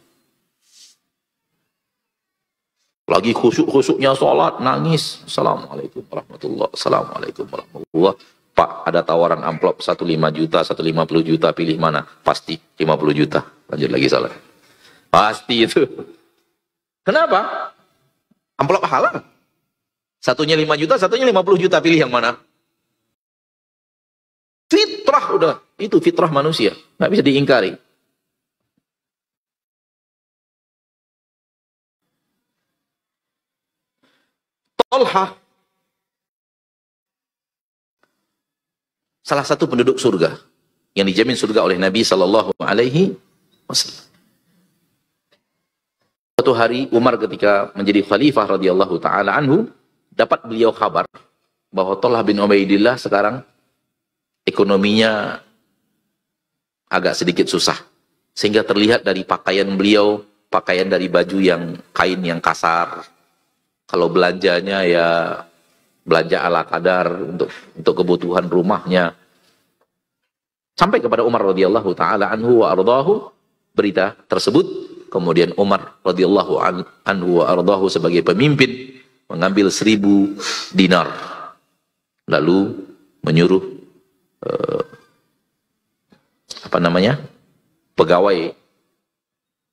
Lagi khusyuk-khusyuknya sholat, nangis. Assalamualaikum warahmatullahi wabarakatuh. Assalamualaikum warahmatullahi wabarakatuh. Pak, ada tawaran amplop 1,5 juta, 150 juta, pilih mana? Pasti 50 juta. Lanjut lagi sholat. Pasti itu. Kenapa? Amplop halal. Satunya 5 juta, satunya 50 juta, pilih yang mana? Fitrah udah. Itu fitrah manusia. Nggak bisa diingkari. Talha, salah satu penduduk surga yang dijamin surga oleh Nabi sallallahu alaihi wasallam. Suatu hari Umar ketika menjadi khalifah radhiyallahu taala anhu, dapat beliau kabar bahwa Talha bin Ubaidillah sekarang ekonominya agak sedikit susah. Sehingga terlihat dari pakaian beliau, pakaian dari baju yang kain yang kasar. Kalau belanjanya ya belanja ala kadar untuk kebutuhan rumahnya. Sampai kepada Umar radhiyallahu taala anhu wa ardahu berita tersebut. Kemudian Umar radhiyallahu anhu wa ardahu sebagai pemimpin mengambil 1.000 dinar. Lalu menyuruh pegawai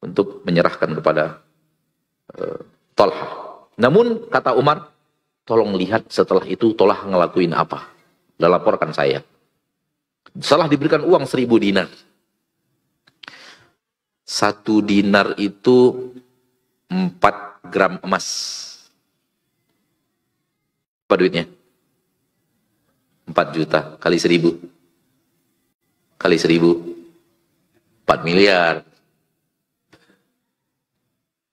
untuk menyerahkan kepada Talha. Namun kata Umar, tolong lihat setelah itu Talha ngelakuin apa. Laporkan saya. Setelah diberikan uang 1.000 dinar. 1 dinar itu 4 gram emas. Apa duitnya? 4 juta kali 1.000. Kali 1.000. 4 miliar.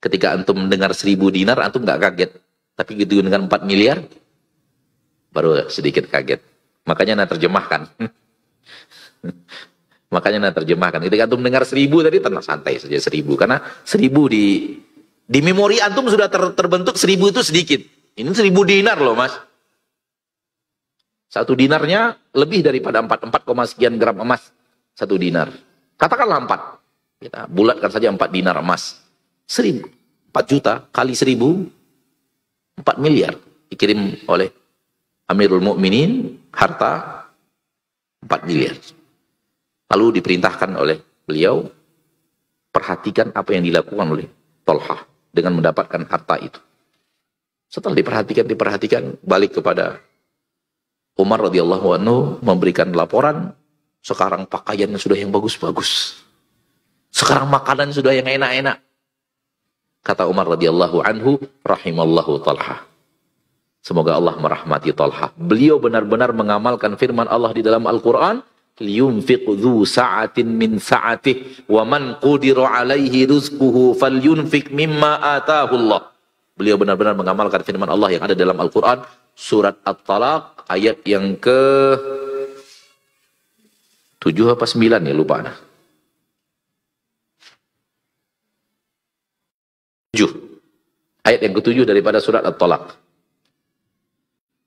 Ketika antum mendengar 1.000 dinar, antum nggak kaget. Tapi gitu dengan 4 miliar, baru sedikit kaget. Makanya nak terjemahkan. Makanya nak terjemahkan. Ketika antum mendengar 1.000 tadi, tenang santai saja 1.000. Karena 1.000 di memori antum sudah terbentuk 1.000 itu sedikit. Ini 1.000 dinar loh mas. Satu dinarnya lebih daripada 4 sekian gram emas. Satu dinar. Katakanlah 4. Kita bulatkan saja 4 dinar emas. 1.000. 4 juta kali 1.000. 4 miliar. Dikirim oleh Amirul Mukminin. Harta 4 miliar. Lalu diperintahkan oleh beliau. Perhatikan apa yang dilakukan oleh Tolhah. Dengan mendapatkan harta itu. Setelah diperhatikan. Balik kepada Umar radhiyallahu anhu memberikan laporan, sekarang pakaiannya sudah yang bagus-bagus. Sekarang makanan sudah yang enak-enak. Kata Umar radhiyallahu anhu, rahimallahu Talha. Semoga Allah merahmati Talha. Beliau benar-benar mengamalkan firman Allah di dalam Al-Quran, liyunfiq dhu sa'atin min sa'atih, wa man qudira alaihi rizquhu falyunfiq mimma atahu Allah. Beliau benar-benar mengamalkan firman Allah yang ada dalam Al-Quran, surat At-Talaq, ayat yang ke 7 apa 9 ya, lupa. 7. Ayat yang ke-7 daripada surat At-Talaq.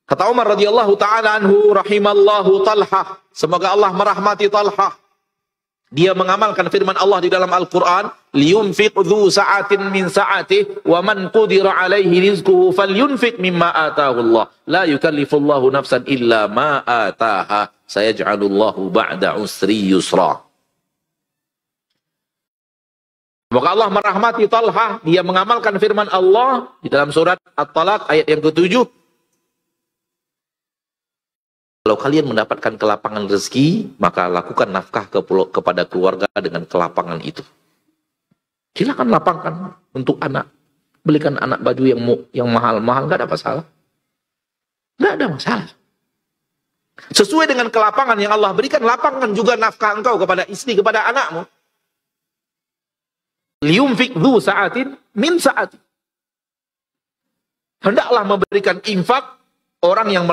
Kata Umar radhiyallahu ta'ala anhu, rahimallahu Talha. Semoga Allah merahmati Talha. Dia mengamalkan firman Allah di dalam Al-Quran, liyunfiq dhu sa'atin min sa'atih, wa man qudira alaihi rizquhu falyunfiq mimma atahu Allah. La yukallifullahu nafsan illa ma ataha. Sayaj'alullahu ba'da usri yusra. Semoga Allah merahmati Talha. Dia mengamalkan firman Allah di dalam surat At-Talaq ayat yang ke-7. Kalau kalian mendapatkan kelapangan rezeki, maka lakukan nafkah kepada keluarga dengan kelapangan itu. Silakan lapangkan untuk anak. Belikan anak baju yang mahal-mahal, nggak ada masalah. Nggak ada masalah. Sesuai dengan kelapangan yang Allah berikan, lapangkan juga nafkah engkau kepada istri, kepada anakmu. Liyunfiq dhu sa'atin min sa'ati. Hendaklah memberikan infak orang yang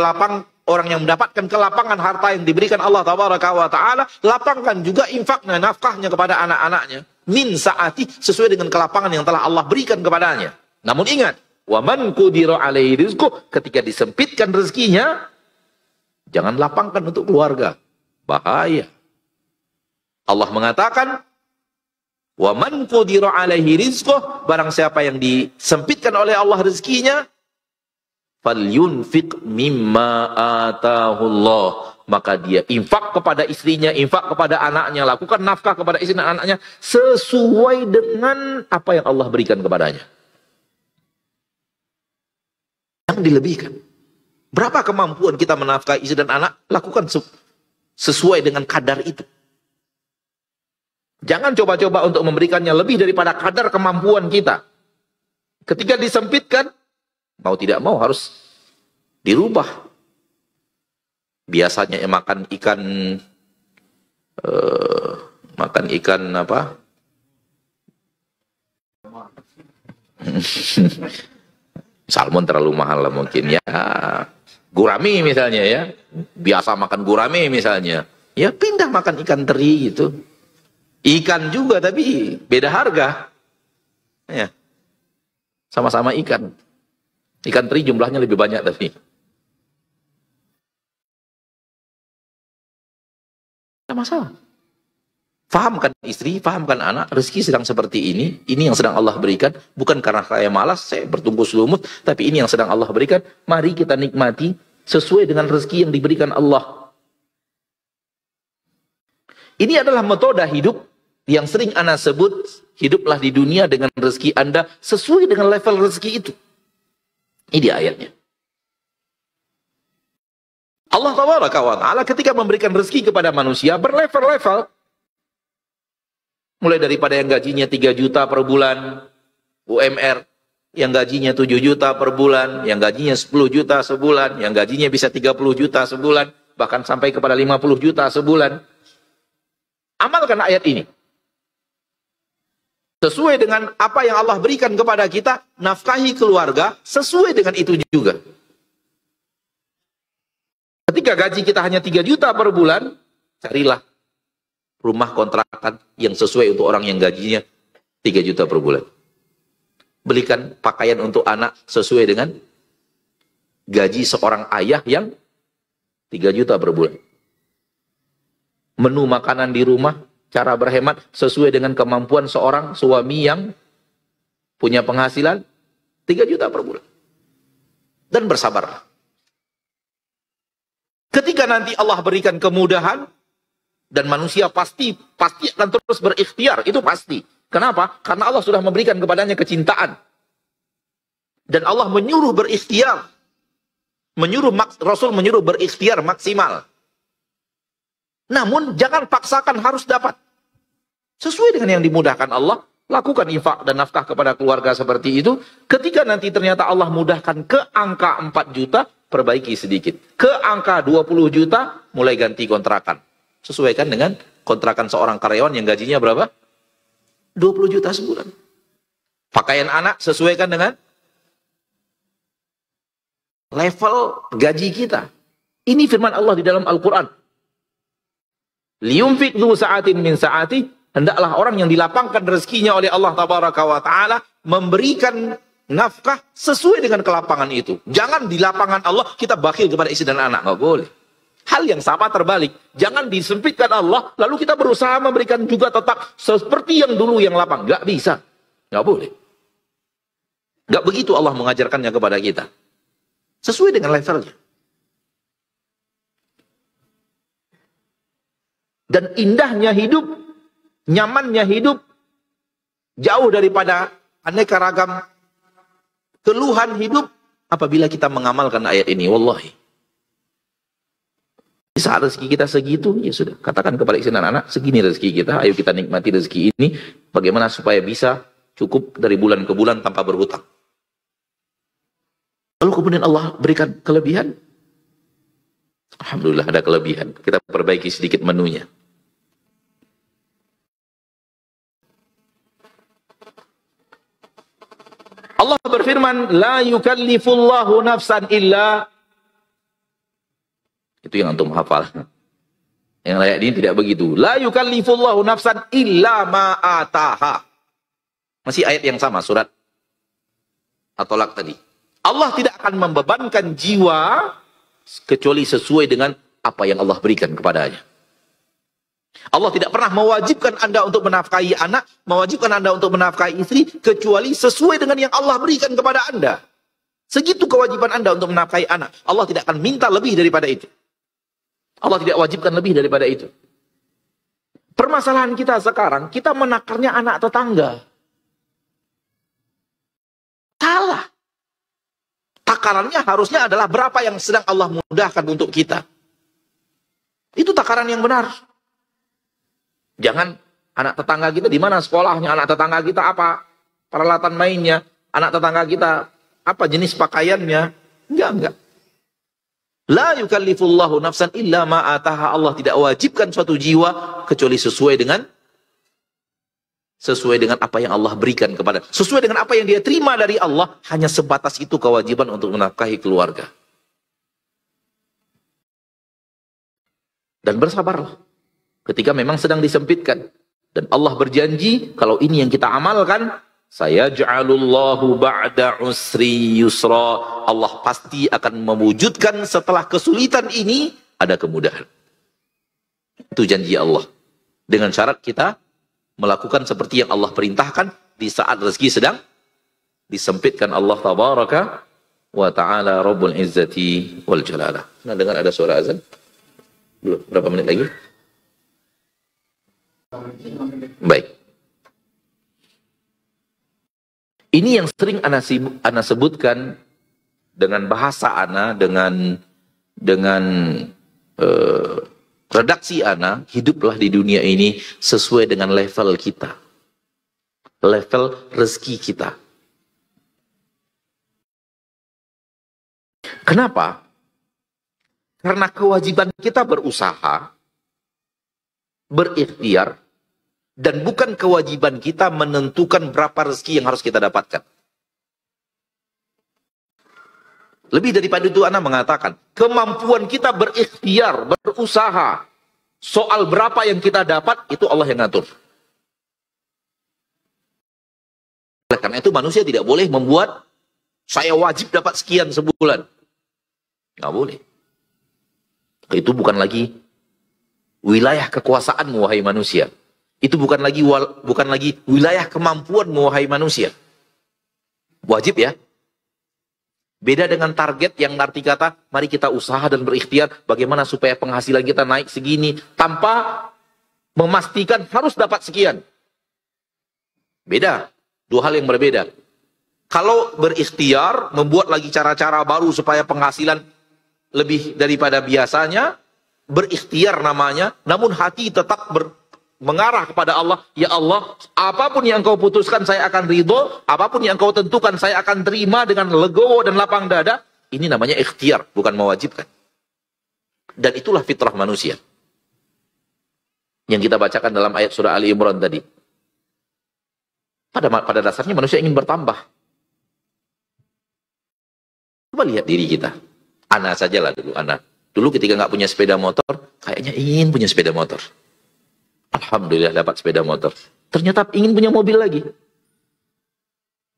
mendapatkan kelapangan harta yang diberikan Allah tabaraka wa ta'ala, lapangkan juga infaknya, nafkahnya kepada anak-anaknya. Min sa'ati, sesuai dengan kelapangan yang telah Allah berikan kepadanya. Namun ingat, wa man qudira alaihi rizquh, ketika disempitkan rezekinya, jangan lapangkan untuk keluarga. Bahaya. Allah mengatakan, wa man qudira alaihi rizquh, barang siapa yang disempitkan oleh Allah rezekinya, falyunfiq mimma atahullah, maka dia infak kepada istrinya, infak kepada anaknya, lakukan nafkah kepada istri dan anaknya sesuai dengan apa yang Allah berikan kepadanya. Yang dilebihkan. Berapa kemampuan kita menafkahi istri dan anak, lakukan sesuai dengan kadar itu. Jangan coba-coba untuk memberikannya lebih daripada kadar kemampuan kita. Ketika disempitkan, mau tidak mau harus dirubah. Biasanya makan ikan apa? Salmon terlalu mahal lah mungkin ya. Gurame misalnya ya. Biasa makan gurame misalnya. Ya pindah makan ikan teri gitu. Ikan juga tapi beda harga. Ya. Sama-sama ikan. Ikan teri jumlahnya lebih banyak tapi. Tidak masalah. Fahamkan istri, fahamkan anak, rezeki sedang seperti ini yang sedang Allah berikan. Bukan karena saya malas, saya bertungkus lumut, tapi ini yang sedang Allah berikan. Mari kita nikmati sesuai dengan rezeki yang diberikan Allah. Ini adalah metode hidup yang sering ana sebut, hiduplah di dunia dengan rezeki Anda sesuai dengan level rezeki itu. Ini ayatnya. Allah tabaraka wa ta'ala ketika memberikan rezeki kepada manusia berlevel-level. Mulai daripada yang gajinya 3 juta per bulan, UMR. Yang gajinya 7 juta per bulan, yang gajinya 10 juta sebulan, yang gajinya bisa 30 juta sebulan, bahkan sampai kepada 50 juta sebulan. Amalkan ayat ini. Sesuai dengan apa yang Allah berikan kepada kita, nafkahi keluarga sesuai dengan itu juga. Ketika gaji kita hanya 3 juta per bulan, carilah rumah kontrakan yang sesuai untuk orang yang gajinya 3 juta per bulan. Belikan pakaian untuk anak sesuai dengan gaji seorang ayah yang 3 juta per bulan. Menu makanan di rumah, cara berhemat sesuai dengan kemampuan seorang suami yang punya penghasilan 3 juta per bulan. Dan bersabarlah. Ketika nanti Allah berikan kemudahan, dan manusia pasti akan terus berikhtiar, itu pasti. Kenapa? Karena Allah sudah memberikan kepadanya kecintaan. Dan Allah menyuruh berikhtiar. Rasul menyuruh berikhtiar maksimal. Namun jangan paksakan harus dapat. Sesuai dengan yang dimudahkan Allah, lakukan infak dan nafkah kepada keluarga seperti itu. Ketika nanti ternyata Allah mudahkan ke angka 4 juta, perbaiki sedikit. Ke angka 20 juta, mulai ganti kontrakan. Sesuaikan dengan kontrakan seorang karyawan yang gajinya berapa? 20 juta sebulan. Pakaian anak sesuaikan dengan level gaji kita. Ini firman Allah di dalam Al-Quran. Liyunfik dzu sa'atin min sa'ati, hendaklah orang yang dilapangkan rezekinya oleh Allah tabaraka wa taala memberikan nafkah sesuai dengan kelapangan itu. Jangan di lapangan Allah kita bakhil kepada istri dan anak, nggak boleh. Hal yang sama terbalik, jangan disempitkan Allah lalu kita berusaha memberikan juga tetap seperti yang dulu yang lapang, nggak bisa, nggak boleh. Nggak begitu Allah mengajarkannya kepada kita. Sesuai dengan levelnya. Dan indahnya hidup, nyamannya hidup, jauh daripada aneka ragam keluhan hidup, apabila kita mengamalkan ayat ini. Wallahi. Di saat rezeki kita segitu, ya sudah. Katakan kepada istri dan anak, segini rezeki kita, ayo kita nikmati rezeki ini, bagaimana supaya bisa cukup dari bulan ke bulan tanpa berhutang. Lalu kemudian Allah berikan kelebihan. Alhamdulillah ada kelebihan. Kita perbaiki sedikit menunya. Allah berfirman, la yukallifullahu nafsan illa. Itu yang antum hafal. Yang ayat ini tidak begitu. La yukallifullahu nafsan illa ma ataha. Masih ayat yang sama, surat At-Tolak tadi. Allah tidak akan membebankan jiwa kecuali sesuai dengan apa yang Allah berikan kepadanya. Allah tidak pernah mewajibkan Anda untuk menafkahi anak, mewajibkan Anda untuk menafkahi istri, kecuali sesuai dengan yang Allah berikan kepada Anda. Segitu kewajiban Anda untuk menafkahi anak. Allah tidak akan minta lebih daripada itu. Allah tidak wajibkan lebih daripada itu. Permasalahan kita sekarang, kita menakarnya anak tetangga. Salah. Takarannya harusnya adalah berapa yang sedang Allah mudahkan untuk kita. Itu takaran yang benar. Jangan anak tetangga kita di mana sekolahnya, anak tetangga kita apa peralatan mainnya, anak tetangga kita apa jenis pakaiannya. Enggak. La yukallifullahu nafsan illa ma ataha. Allah tidak wajibkan suatu jiwa kecuali sesuai dengan apa yang Allah berikan kepada, sesuai dengan apa yang dia terima dari Allah. Hanya sebatas itu kewajiban untuk menafkahi keluarga. Dan bersabarlah ketika memang sedang disempitkan. Dan Allah berjanji, kalau ini yang kita amalkan, saya ja'alullahu ba'da usri yusra. Allah pasti akan mewujudkan setelah kesulitan ini, ada kemudahan. Itu janji Allah. Dengan syarat kita melakukan seperti yang Allah perintahkan di saat rezeki sedang disempitkan. Allah tabaraka wa ta'ala Rabbul Izzati wal Jalalah. Nah, dengar ada suara azan? Belum, berapa menit lagi? Baik. Ini yang sering ana sebutkan dengan bahasa ana, dengan redaksi ana, hiduplah di dunia ini sesuai dengan level kita. Level rezeki kita. Kenapa? Karena kewajiban kita berusaha, berikhtiar, Dan bukan kewajiban kita menentukan berapa rezeki yang harus kita dapatkan. Lebih daripada itu, Ana mengatakan, kemampuan kita berikhtiar, berusaha, soal berapa yang kita dapat, itu Allah yang ngatur. Oleh karena itu manusia tidak boleh membuat, saya wajib dapat sekian sebulan. Nggak boleh. Itu bukan lagi wilayah kekuasaanmu, wahai manusia. Itu bukan lagi wilayah kemampuanmu, wahai manusia. Wajib ya. Beda dengan target yang arti kata, mari kita usaha dan berikhtiar bagaimana supaya penghasilan kita naik segini, tanpa memastikan harus dapat sekian. Beda. Dua hal yang berbeda. Kalau berikhtiar, membuat lagi cara-cara baru supaya penghasilan lebih daripada biasanya, berikhtiar namanya, namun hati tetap mengarah kepada Allah. Ya Allah, apapun yang kau putuskan saya akan ridho, apapun yang kau tentukan saya akan terima dengan legowo dan lapang dada. Ini namanya ikhtiar, bukan mewajibkan. Dan itulah fitrah manusia yang kita bacakan dalam ayat surah Ali Imran tadi. Pada dasarnya manusia ingin bertambah. Coba lihat diri kita. Ana sajalah dulu, Ana. Dulu ketika nggak punya sepeda motor, kayaknya ingin punya sepeda motor. Alhamdulillah dapat sepeda motor. Ternyata ingin punya mobil lagi.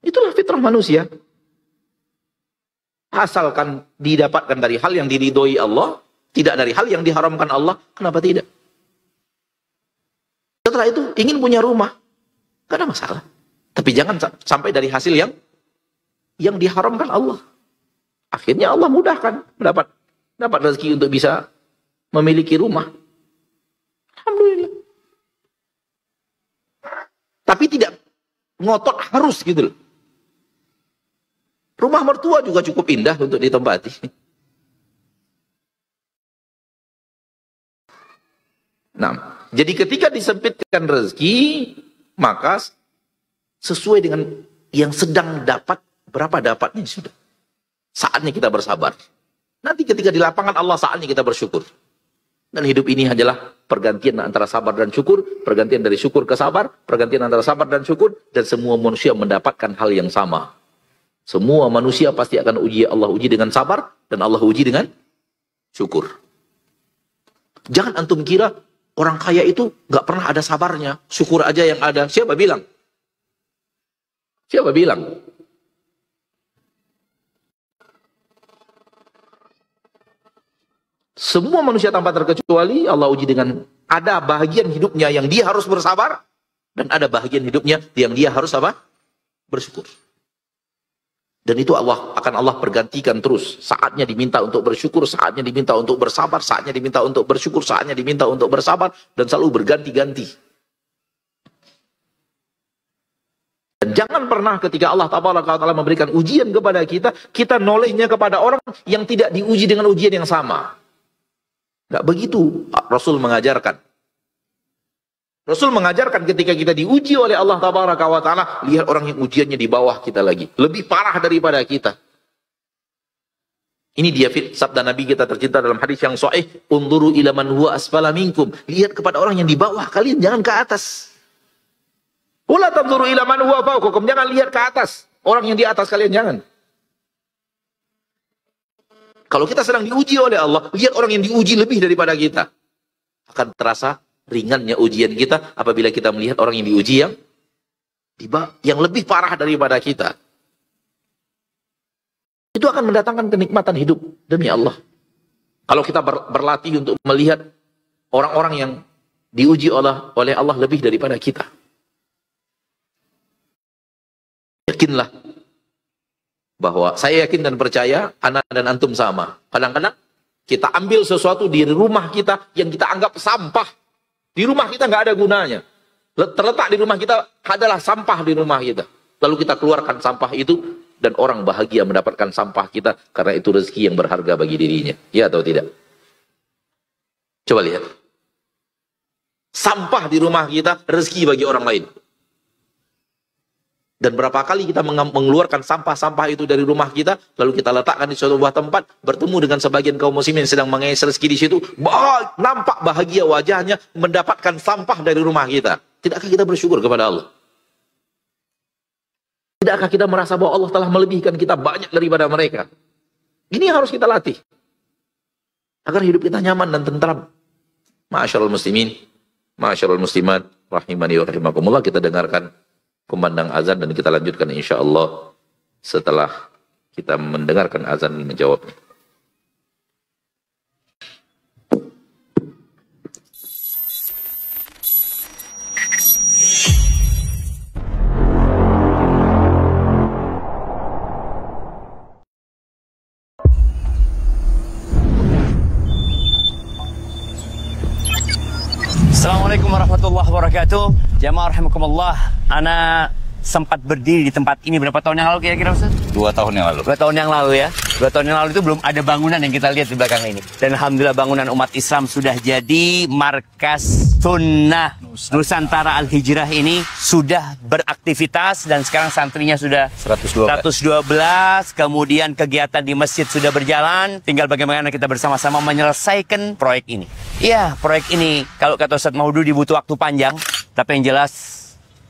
Itulah fitrah manusia. Asalkan didapatkan dari hal yang diridhoi Allah, tidak dari hal yang diharamkan Allah, kenapa tidak? Setelah itu ingin punya rumah, gak ada masalah. Tapi jangan sampai dari hasil yang diharamkan Allah. Akhirnya Allah mudahkan dapat rezeki untuk bisa memiliki rumah. Alhamdulillah. Tapi tidak ngotot harus gitu loh. Rumah mertua juga cukup indah untuk ditempati. Nah, jadi ketika disempitkan rezeki, maka sesuai dengan yang sedang dapat, berapa dapatnya sudah. Saatnya kita bersabar. Nanti ketika di lapangan Allah, saatnya kita bersyukur. Dan hidup ini adalah pergantian antara sabar dan syukur, pergantian dari syukur ke sabar, pergantian antara sabar dan syukur, dan semua manusia mendapatkan hal yang sama. Semua manusia pasti akan Allah uji dengan sabar, dan Allah uji dengan syukur. Jangan antum kira orang kaya itu gak pernah ada sabarnya, syukur aja yang ada. Siapa bilang? Siapa bilang? Semua manusia tanpa terkecuali Allah uji dengan ada bahagian hidupnya yang dia harus bersabar, dan ada bahagian hidupnya yang dia harus apa? Bersyukur. Dan itu akan Allah pergantikan terus. Saatnya diminta untuk bersyukur, saatnya diminta untuk bersabar, saatnya diminta untuk bersyukur, saatnya diminta untuk bersabar, dan selalu berganti-ganti. Dan jangan pernah ketika Allah Ta'ala memberikan ujian kepada kita, kita nolehnya kepada orang yang tidak diuji dengan ujian yang sama. Nggak begitu Rasul mengajarkan. Rasul mengajarkan ketika kita diuji oleh Allah Ta'ala, lihat orang yang ujiannya di bawah kita lagi. Lebih parah daripada kita. Ini dia sabda Nabi kita tercinta dalam hadis yang sahih, "Unduru ila man huwa asfala minkum." Lihat kepada orang yang di bawah kalian, jangan ke atas. Wala tanzuru ila man huwa fawqakum, jangan lihat ke atas. Orang yang di atas kalian jangan. Kalau kita sedang diuji oleh Allah, lihat orang yang diuji lebih daripada kita. Akan terasa ringannya ujian kita apabila kita melihat orang yang diuji yang lebih parah daripada kita. Itu akan mendatangkan kenikmatan hidup, demi Allah. Kalau kita berlatih untuk melihat orang-orang yang diuji oleh Allah lebih daripada kita. Yakinlah bahwa saya yakin dan percaya anak dan antum sama. Kadang-kadang kita ambil sesuatu di rumah kita yang kita anggap sampah. Di rumah kita nggak ada gunanya. Terletak di rumah kita adalah sampah di rumah kita. Lalu kita keluarkan sampah itu dan orang bahagia mendapatkan sampah kita karena itu rezeki yang berharga bagi dirinya. Ya atau tidak? Coba lihat. Sampah di rumah kita rezeki bagi orang lain. Dan berapa kali kita mengeluarkan sampah-sampah itu dari rumah kita, lalu kita letakkan di suatu buah tempat, bertemu dengan sebagian kaum muslimin yang sedang mengais rezeki di situ, nampak bahagia wajahnya mendapatkan sampah dari rumah kita. Tidakkah kita bersyukur kepada Allah? Tidakkah kita merasa bahwa Allah telah melebihkan kita banyak daripada mereka? Ini yang harus kita latih, agar hidup kita nyaman dan tentram. Ma'asyiral muslimin, ma'asyiral muslimat, rahimani wa rahimakumullah. Kita dengarkan kumandang azan dan kita lanjutkan insyaallah setelah kita mendengarkan azan dan menjawabnya. Assalamualaikum warahmatullahi wabarakatuh. Jamaah rahimakumullah. Ana sempat berdiri di tempat ini berapa tahun yang lalu kira-kira Ustaz? 2 tahun yang lalu. 2 tahun yang lalu ya. 2 tahun yang lalu itu belum ada bangunan yang kita lihat di belakang ini. Dan alhamdulillah bangunan umat Islam sudah jadi. Markas Sunnah Nusantara Al-Hijrah ini sudah beraktivitas dan sekarang santrinya sudah 112. Kemudian kegiatan di masjid sudah berjalan. Tinggal bagaimana kita bersama-sama menyelesaikan proyek ini. Iya, proyek ini kalau kata Ustaz Maududi butuh waktu panjang, tapi yang jelas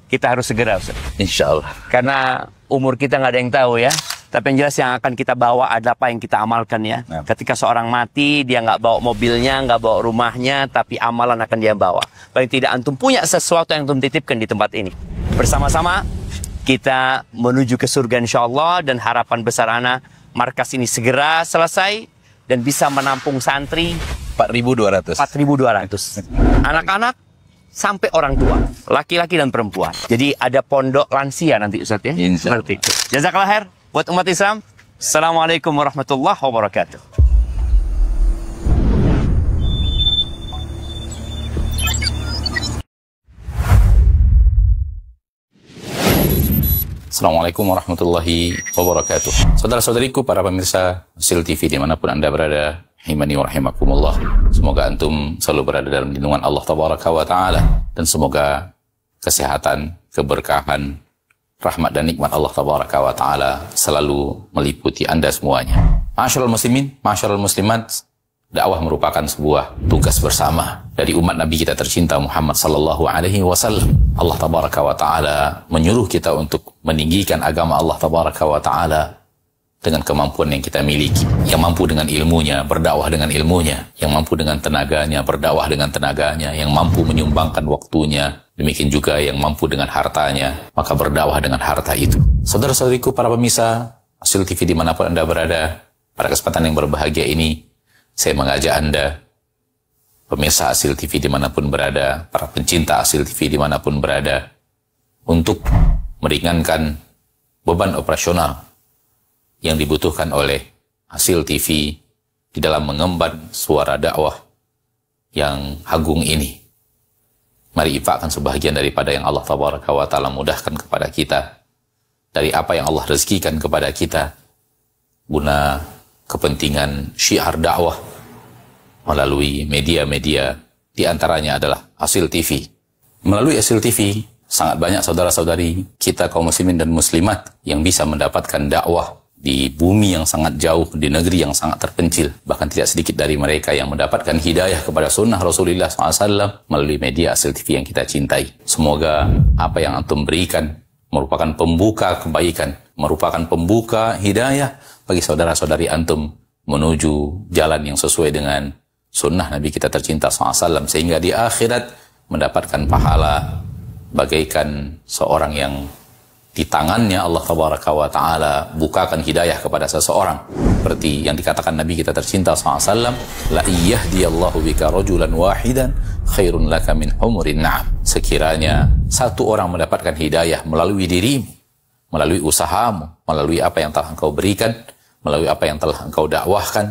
kita harus segera, Ustaz. Insya Allah. Karena umur kita nggak ada yang tahu ya. Tapi yang jelas yang akan kita bawa adalah apa yang kita amalkan ya. Nah. Ketika seorang mati, dia nggak bawa mobilnya, nggak bawa rumahnya, tapi amalan akan dia bawa. Paling tidak antum punya sesuatu yang antum titipkan di tempat ini. Bersama-sama kita menuju ke surga insya Allah. Dan harapan besar ana, markas ini segera selesai dan bisa menampung santri 4.200. 4.200. Anak-anak sampai orang tua, laki-laki dan perempuan. Jadi ada pondok lansia nanti Ustaz ya. Insya Allah. Seperti itu. Jazakallah khair buat umat Islam. Assalamualaikum warahmatullahi wabarakatuh. Assalamualaikum warahmatullahi wabarakatuh. Saudara-saudariku, para pemirsa Hasil TV dimanapun Anda berada, rahimani wa rahimakumullah. Semoga antum selalu berada dalam lindungan Allah Tabaraka wa Ta'ala. Dan semoga kesehatan, keberkahan, rahmat dan nikmat Allah Tabaraka wa Ta'ala selalu meliputi Anda semuanya. Ma'asyiral muslimin, ma'asyiral muslimat, dakwah merupakan sebuah tugas bersama dari umat Nabi kita tercinta Muhammad sallallahu alaihi wasallam. Allah Tabaraka wa Ta'ala menyuruh kita untuk meninggikan agama Allah Tabaraka wa Ta'ala dengan kemampuan yang kita miliki. Yang mampu dengan ilmunya, berdakwah dengan ilmunya. Yang mampu dengan tenaganya, berdakwah dengan tenaganya. Yang mampu menyumbangkan waktunya. Demikian juga yang mampu dengan hartanya, maka berdakwah dengan harta itu. Saudara-saudariku, para pemirsa Hasil TV dimanapun Anda berada, pada kesempatan yang berbahagia ini, saya mengajak Anda, pemirsa Hasil TV dimanapun berada, para pencinta Hasil TV dimanapun berada, untuk meringankan beban operasional yang dibutuhkan oleh Hasil TV di dalam mengemban suara dakwah yang agung ini. Mari infakkan sebahagian daripada yang Allah Tabaraka wa Ta'ala mudahkan kepada kita, dari apa yang Allah rezekikan kepada kita, guna kepentingan syiar dakwah melalui media-media, di antaranya adalah Hasil TV. Melalui Hasil TV, sangat banyak saudara-saudari kita kaum muslimin dan muslimat yang bisa mendapatkan dakwah di bumi yang sangat jauh, di negeri yang sangat terpencil. Bahkan tidak sedikit dari mereka yang mendapatkan hidayah kepada sunnah Rasulullah SAW melalui media Hasil TV yang kita cintai. Semoga apa yang antum berikan merupakan pembuka kebaikan, merupakan pembuka hidayah bagi saudara-saudari antum menuju jalan yang sesuai dengan sunnah Nabi kita tercinta SAW, sehingga di akhirat mendapatkan pahala bagaikan seorang yang di tangannya Allah Tabaraka wa Ta'ala bukakan hidayah kepada seseorang. Seperti yang dikatakan Nabi kita tercinta SAW, la iyahdiyallahu bika rajulan wahidan khairun laka min humurin na'am. Sekiranya satu orang mendapatkan hidayah melalui dirimu, melalui usahamu, melalui apa yang telah engkau berikan, melalui apa yang telah engkau dakwahkan,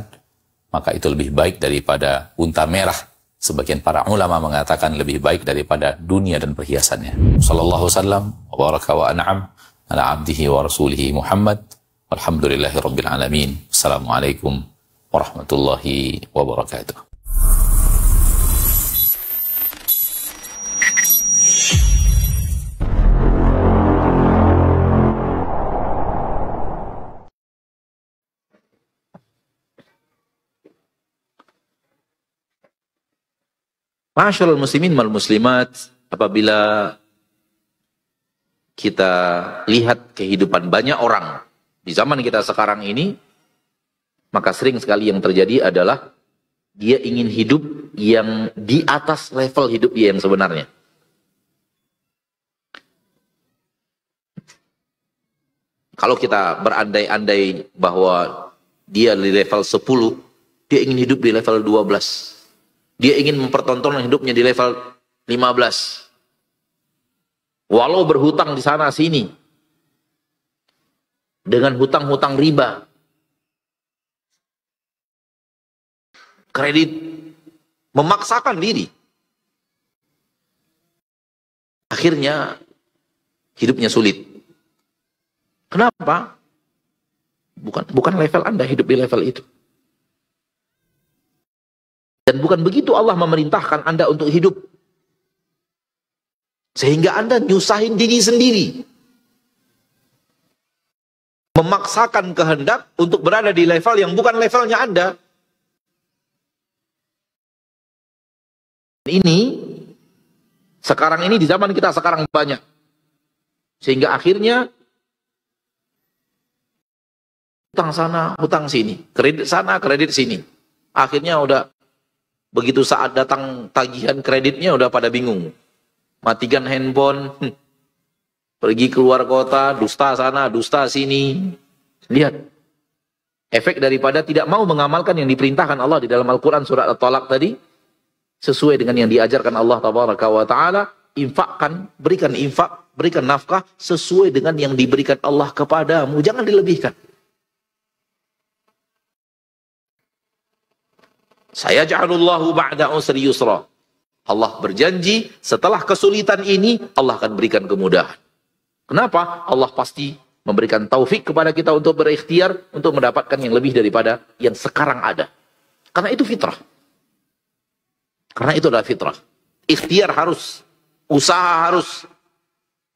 maka itu lebih baik daripada unta merah. Sebagian para ulama mengatakan lebih baik daripada dunia dan perhiasannya. Sallallahu wasallam wa baraka wa an'am ala abdihi wa rasulihi Muhammad. Walhamdulillahi rabbil alamin. Assalamualaikum warahmatullahi wabarakatuh. Ma'asyiral muslimin wal muslimat, apabila kita lihat kehidupan banyak orang di zaman kita sekarang ini, maka sering sekali yang terjadi adalah dia ingin hidup yang di atas level hidup dia yang sebenarnya. Kalau kita berandai-andai bahwa dia di level 10, dia ingin hidup di level 12. Dia ingin mempertontonkan hidupnya di level 15. Walau berhutang di sana sini. Dengan hutang-hutang riba. Kredit. Memaksakan diri. Akhirnya hidupnya sulit. Kenapa? Bukan level Anda hidup di level itu. Dan bukan begitu Allah memerintahkan Anda untuk hidup. Sehingga Anda nyusahin diri sendiri. Memaksakan kehendak untuk berada di level yang bukan levelnya Anda. Ini, sekarang ini di zaman kita sekarang banyak. Sehingga akhirnya hutang sana, hutang sini. Kredit sana, kredit sini. Akhirnya udah, begitu saat datang tagihan kreditnya udah pada bingung. Matikan handphone, pergi keluar kota, dusta sana, dusta sini. Lihat, efek daripada tidak mau mengamalkan yang diperintahkan Allah di dalam Al-Quran surat At-Talaq tadi, sesuai dengan yang diajarkan Allah Tabaraka wa Ta'ala, infakkan, berikan infak, berikan nafkah, sesuai dengan yang diberikan Allah kepadamu. Jangan dilebihkan. Saya ja'alullahu ba'da usri yusra. Allah berjanji setelah kesulitan ini Allah akan berikan kemudahan. Kenapa? Allah pasti memberikan taufik kepada kita untuk berikhtiar untuk mendapatkan yang lebih daripada yang sekarang ada. Karena itu fitrah. Karena itu adalah fitrah. Ikhtiar harus, usaha harus.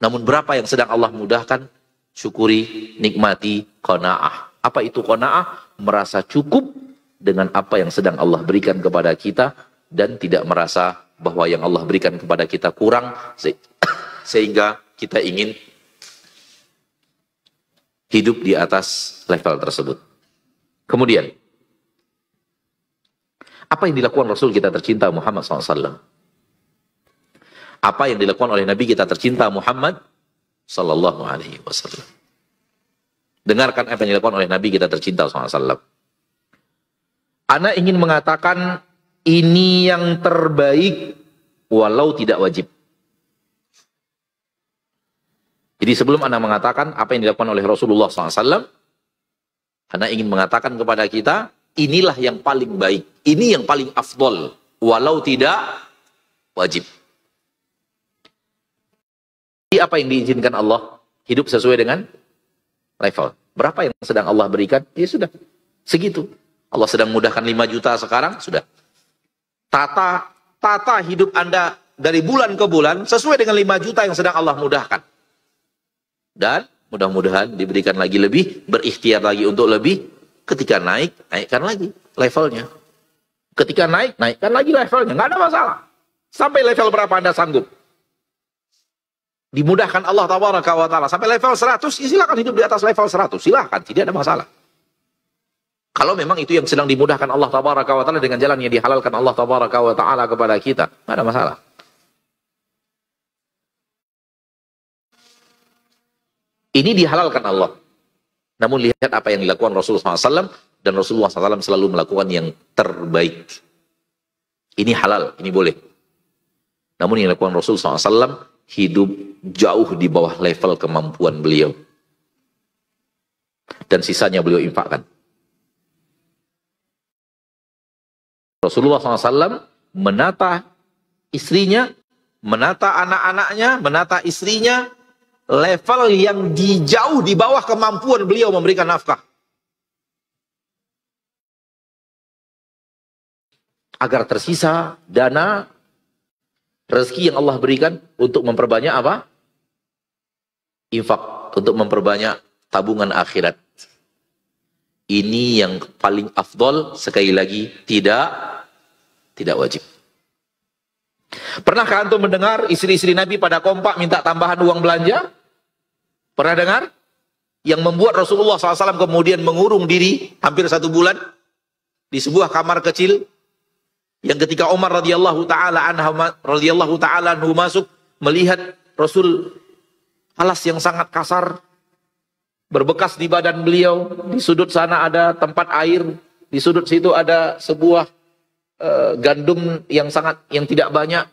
Namun berapa yang sedang Allah mudahkan? Syukuri, nikmati, qanaah. Apa itu qanaah? Merasa cukup dengan apa yang sedang Allah berikan kepada kita dan tidak merasa bahwa yang Allah berikan kepada kita kurang sehingga kita ingin hidup di atas level tersebut. Kemudian, apa yang dilakukan Rasul kita tercinta Muhammad SAW? Apa yang dilakukan oleh Nabi kita tercinta Muhammad SAW? Dengarkan apa yang dilakukan oleh Nabi kita tercinta SAW. Ana ingin mengatakan ini yang terbaik walau tidak wajib. Jadi sebelum Ana mengatakan apa yang dilakukan oleh Rasulullah SAW, Ana ingin mengatakan kepada kita, inilah yang paling baik. Ini yang paling afdol, walau tidak wajib. Jadi apa yang diizinkan Allah? Hidup sesuai dengan level. Berapa yang sedang Allah berikan? Ya sudah, segitu. Allah sedang mudahkan 5 juta sekarang, sudah. Tata hidup Anda dari bulan ke bulan sesuai dengan 5 juta yang sedang Allah mudahkan. Dan mudah-mudahan diberikan lagi lebih, berikhtiar lagi untuk lebih. Ketika naik, naikkan lagi levelnya. Ketika naik, naikkan lagi levelnya. Nggak ada masalah. Sampai level berapa Anda sanggup? Dimudahkan Allah Tabaraka wa Ta'ala. Sampai level 100, ya silakan hidup di atas level 100. Silakan, tidak ada masalah. Kalau memang itu yang sedang dimudahkan Allah Tabaraka wa Ta'ala dengan jalan yang dihalalkan Allah Tabaraka wa Ta'ala kepada kita, tidak ada masalah. Ini dihalalkan Allah. Namun lihat apa yang dilakukan Rasulullah SAW, dan Rasulullah SAW selalu melakukan yang terbaik. Ini halal, ini boleh. Namun yang dilakukan Rasulullah SAW, hidup jauh di bawah level kemampuan beliau. Dan sisanya beliau infakkan. Rasulullah SAW menata istrinya, menata anak-anaknya, menata istrinya, level yang jauh di bawah kemampuan beliau memberikan nafkah. Agar tersisa dana, rezeki yang Allah berikan untuk memperbanyak apa? Infak, untuk memperbanyak tabungan akhirat. Ini yang paling afdol, sekali lagi tidak wajib. Pernahkah antum mendengar istri-istri Nabi pada kompak minta tambahan uang belanja? Pernah dengar? Yang membuat Rasulullah SAW kemudian mengurung diri hampir 1 bulan di sebuah kamar kecil, yang ketika Umar radhiyallahu taala anhu masuk melihat Rasul alas yang sangat kasar berbekas di badan beliau, di sudut sana ada tempat air, di sudut situ ada sebuah gandum yang tidak banyak.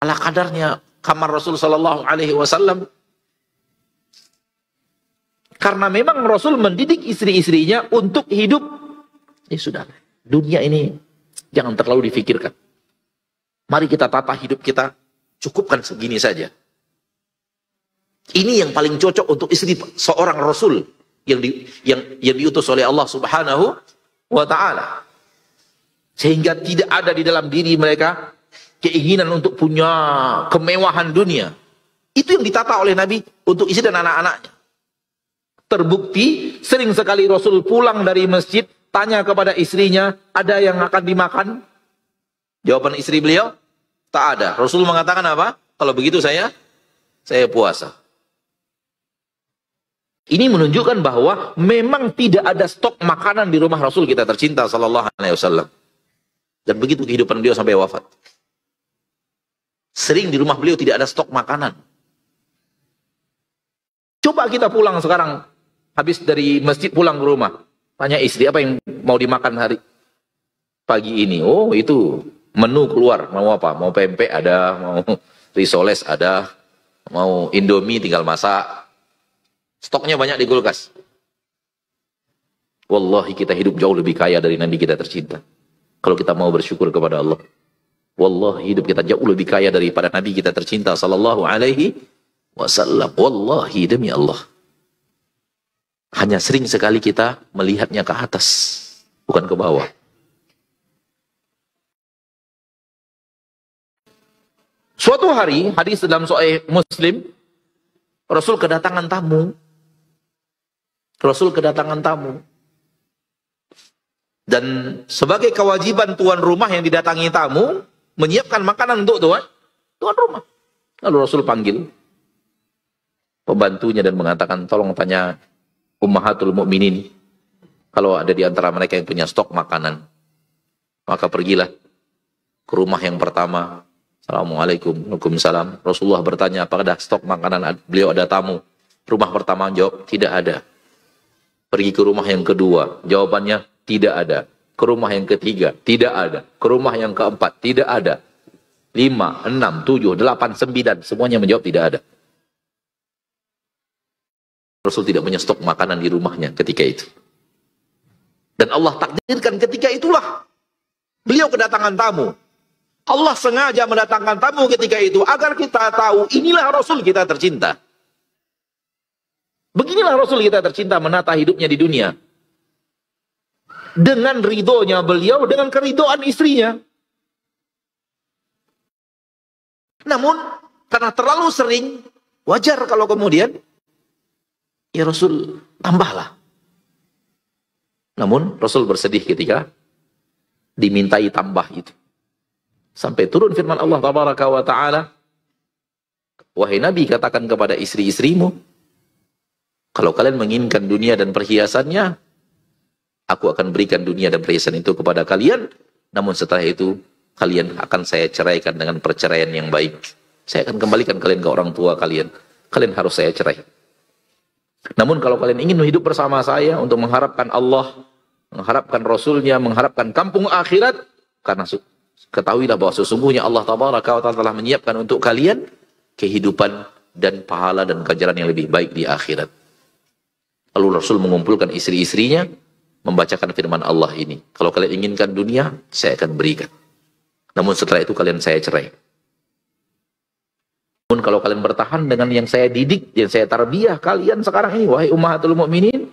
Ala kadarnya kamar Rasul sallallahu alaihi wasallam. Karena memang Rasul mendidik istri-istrinya untuk hidup. Ya sudah, dunia ini jangan terlalu difikirkan. Mari kita tata hidup kita, cukupkan segini saja. Ini yang paling cocok untuk istri seorang Rasul yang diutus oleh Allah Subhanahu wa taala. Sehingga tidak ada di dalam diri mereka keinginan untuk punya kemewahan dunia. Itu yang ditata oleh Nabi untuk istri dan anak-anaknya. Terbukti sering sekali Rasul pulang dari masjid, tanya kepada istrinya, ada yang akan dimakan? Jawaban istri beliau, tak ada. Rasul mengatakan apa? Kalau begitu saya puasa. Ini menunjukkan bahwa memang tidak ada stok makanan di rumah Rasul kita tercinta sallallahu alaihi wasallam. Dan begitu kehidupan beliau sampai wafat. Sering di rumah beliau tidak ada stok makanan. Coba kita pulang sekarang, habis dari masjid pulang ke rumah. Tanya istri, apa yang mau dimakan hari pagi ini? Oh, itu menu keluar. Mau apa? Mau pempek ada, mau risoles ada, mau indomie tinggal masak. Stoknya banyak di kulkas. Wallahi kita hidup jauh lebih kaya dari Nabi kita tercinta. Kalau kita mau bersyukur kepada Allah. Wallahi hidup kita jauh lebih kaya daripada Nabi kita tercinta sallallahu alaihi wasallam. Wallahi demi Allah. Hanya sering sekali kita melihatnya ke atas, bukan ke bawah. Suatu hari, hadis dalam Sahih Muslim, Rasul kedatangan tamu. Rasul kedatangan tamu. Dan sebagai kewajiban tuan rumah yang didatangi tamu, menyiapkan makanan untuk tuan rumah. Lalu Rasul panggil pembantunya dan mengatakan, tolong tanya Ummahatul Mukminin, kalau ada di antara mereka yang punya stok makanan, maka pergilah ke rumah yang pertama. Assalamualaikum. Waalaikumsalam. Rasulullah bertanya, apakah ada stok makanan? Beliau ada tamu. Rumah pertama jawab, tidak ada. Pergi ke rumah yang kedua, jawabannya tidak ada. Ke rumah yang ketiga, tidak ada. Ke rumah yang keempat, tidak ada. 5, 6, 7, 8, 9, semuanya menjawab tidak ada. Rasul tidak punya stok makanan di rumahnya ketika itu. Dan Allah takdirkan ketika itulah beliau kedatangan tamu. Allah sengaja mendatangkan tamu ketika itu agar kita tahu inilah Rasul kita tercinta. Beginilah Rasul kita tercinta menata hidupnya di dunia. Dengan ridhonya beliau, dengan keridoan istrinya. Namun, karena terlalu sering, wajar kalau kemudian, ya Rasul tambahlah. Namun, Rasul bersedih ketika dimintai tambah itu. Sampai turun firman Allah Tabaraka wa Ta'ala, wahai Nabi, katakan kepada istri-istrimu, kalau kalian menginginkan dunia dan perhiasannya, aku akan berikan dunia dan perhiasan itu kepada kalian, namun setelah itu, kalian akan saya ceraikan dengan perceraian yang baik. Saya akan kembalikan kalian ke orang tua kalian. Kalian harus saya cerai. Namun kalau kalian ingin hidup bersama saya untuk mengharapkan Allah, mengharapkan Rasulnya, mengharapkan kampung akhirat, karena ketahuilah bahwa sesungguhnya Allah Tabaraka wa Ta'ala telah menyiapkan untuk kalian kehidupan dan pahala dan ganjaran yang lebih baik di akhirat. Lalu Rasul mengumpulkan istri-istrinya, membacakan firman Allah ini. Kalau kalian inginkan dunia, saya akan berikan. Namun setelah itu kalian saya cerai. Namun kalau kalian bertahan dengan yang saya didik, yang saya tarbiyah kalian sekarang ini, wahai ummahatul mukminin,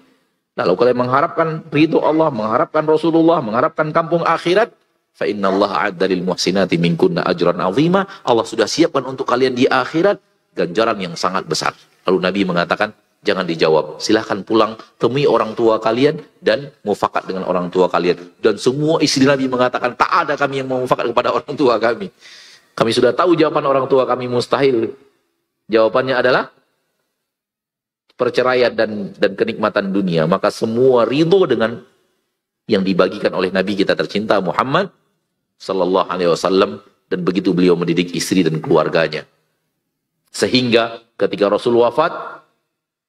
lalu kalian mengharapkan ridho Allah, mengharapkan Rasulullah, mengharapkan kampung akhirat, fa innallaha a'adda lil muhsinati minkunna ajran 'azima. Allah sudah siapkan untuk kalian di akhirat ganjaran yang sangat besar. Lalu Nabi mengatakan, Jangan dijawab. Silahkan pulang, temui orang tua kalian dan mufakat dengan orang tua kalian. Dan semua istri Nabi mengatakan, tak ada kami yang mau mufakat kepada orang tua kami. Kami sudah tahu jawaban orang tua kami mustahil. Jawabannya adalah perceraian dan kenikmatan dunia. Maka semua ridho dengan yang dibagikan oleh Nabi kita tercinta Muhammad sallallahu alaihi wasallam, dan begitu beliau mendidik istri dan keluarganya. Sehingga ketika Rasul wafat,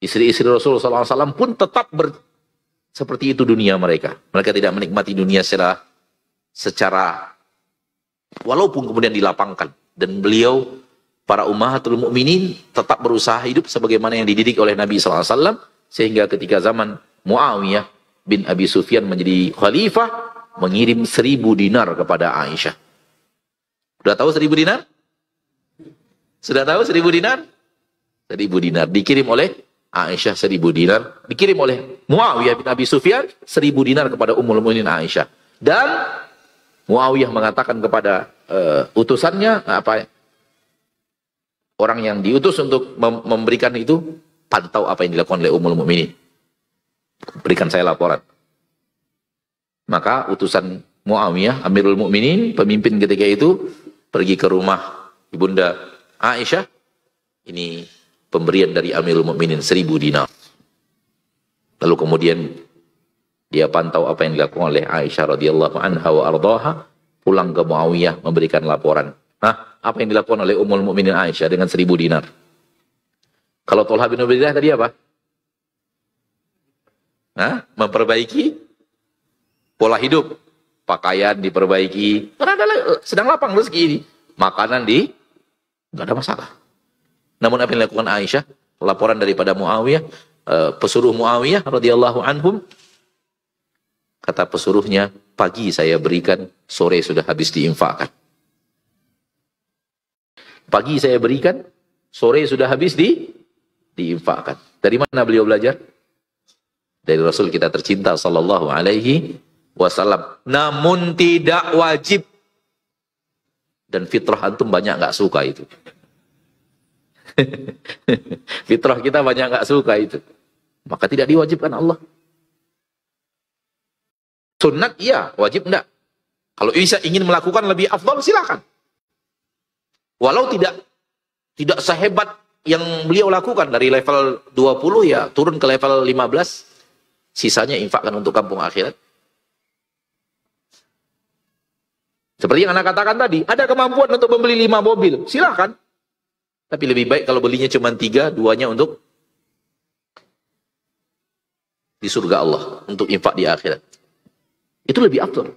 istri-istri Rasul sallallahu alaihi wasallam pun tetap seperti itu dunia mereka. Mereka tidak menikmati dunia secara walaupun kemudian dilapangkan. Dan beliau, para ummahatul mukminin, tetap berusaha hidup sebagaimana yang dididik oleh Nabi sallallahu alaihi wasallam, sehingga ketika zaman Muawiyah bin Abi Sufyan menjadi khalifah, mengirim 1000 dinar kepada Aisyah. Sudah tahu 1000 dinar? Sudah tahu 1000 dinar? 1000 dinar dikirim oleh Aisyah, 1000 dinar dikirim oleh Muawiyah bin Abi Sufyan, 1000 dinar kepada Ummul Mukminin Aisyah. Dan Muawiyah mengatakan kepada utusannya, orang yang diutus untuk memberikan itu, pantau apa yang dilakukan oleh Ummul Mukminin. Berikan saya laporan. Maka utusan Muawiyah, Amirul Mukminin, pemimpin ketika itu, pergi ke rumah Ibunda Aisyah. Ini pemberian dari Amirul Mukminin 1000 dinar. Lalu kemudian dia pantau apa yang dilakukan oleh Aisyah radhiyallahu anha wa ardhaha, pulang ke Muawiyah memberikan laporan. Nah, apa yang dilakukan oleh Ummul Mukminin Aisyah dengan 1000 dinar? Kalau Thalha bin Ubaidillah tadi apa? Memperbaiki pola hidup, pakaian diperbaiki, karena sedang lapang rezeki ini, makanan nggak ada masalah. Namun apa yang dilakukan Aisyah, laporan daripada Muawiyah, pesuruh Muawiyah radhiyallahu anhum, kata pesuruhnya, pagi saya berikan, sore sudah habis diinfakkan. Pagi saya berikan, sore sudah habis diinfakkan. Dari mana beliau belajar? Dari Rasul kita tercinta sallallahu alaihi wasallam. Namun tidak wajib. Dan fitrah antum banyak nggak suka itu. Fitrah kita banyak nggak suka itu. Maka tidak diwajibkan Allah. Sunnat iya, wajib enggak. Kalau bisa ingin melakukan lebih afdal, silakan. Walau tidak sehebat yang beliau lakukan, dari level 20 ya turun ke level 15. Sisanya infakkan untuk kampung akhirat. Seperti yang anak katakan tadi, ada kemampuan untuk membeli 5 mobil, silakan. Tapi lebih baik kalau belinya cuma 3, 2-nya untuk di surga Allah, untuk infak di akhirat. Itu lebih afdal.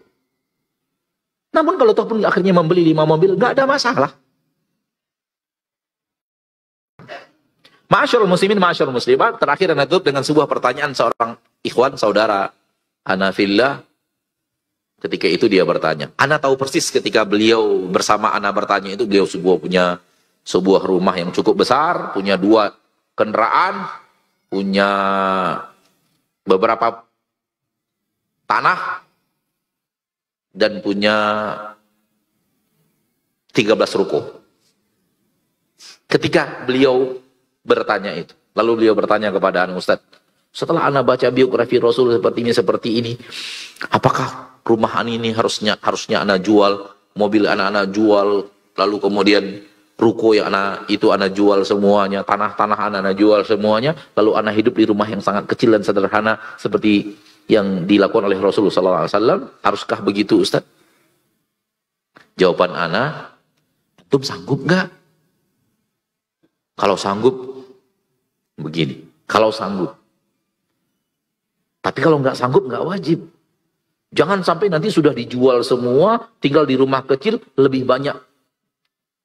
Namun kalau toh pun akhirnya membeli 5 mobil, nggak ada masalah. Ma'asyarul muslimin, ma'asyarul muslimat, terakhir anda tutup dengan sebuah pertanyaan seorang ikhwan, saudara ana fillah. Ketika itu dia bertanya, ana tahu persis ketika beliau bersama ana bertanya itu, beliau punya sebuah rumah yang cukup besar, punya 2 kendaraan, punya beberapa tanah, dan punya 13 ruko. Ketika beliau bertanya itu, lalu beliau bertanya kepada anak Ustaz, setelah anak baca biografi Rasul seperti ini, apakah rumah ini harusnya anak jual, mobil anak jual, lalu kemudian ruko yang anak jual semuanya, tanah anak jual semuanya, lalu anak hidup di rumah yang sangat kecil dan sederhana seperti yang dilakukan oleh Rasulullah SAW, haruskah begitu Ustaz? Jawaban anak, antum sanggup nggak? Kalau sanggup, begini. Kalau sanggup. Tapi kalau nggak sanggup, nggak wajib. Jangan sampai nanti sudah dijual semua, tinggal di rumah kecil, lebih banyak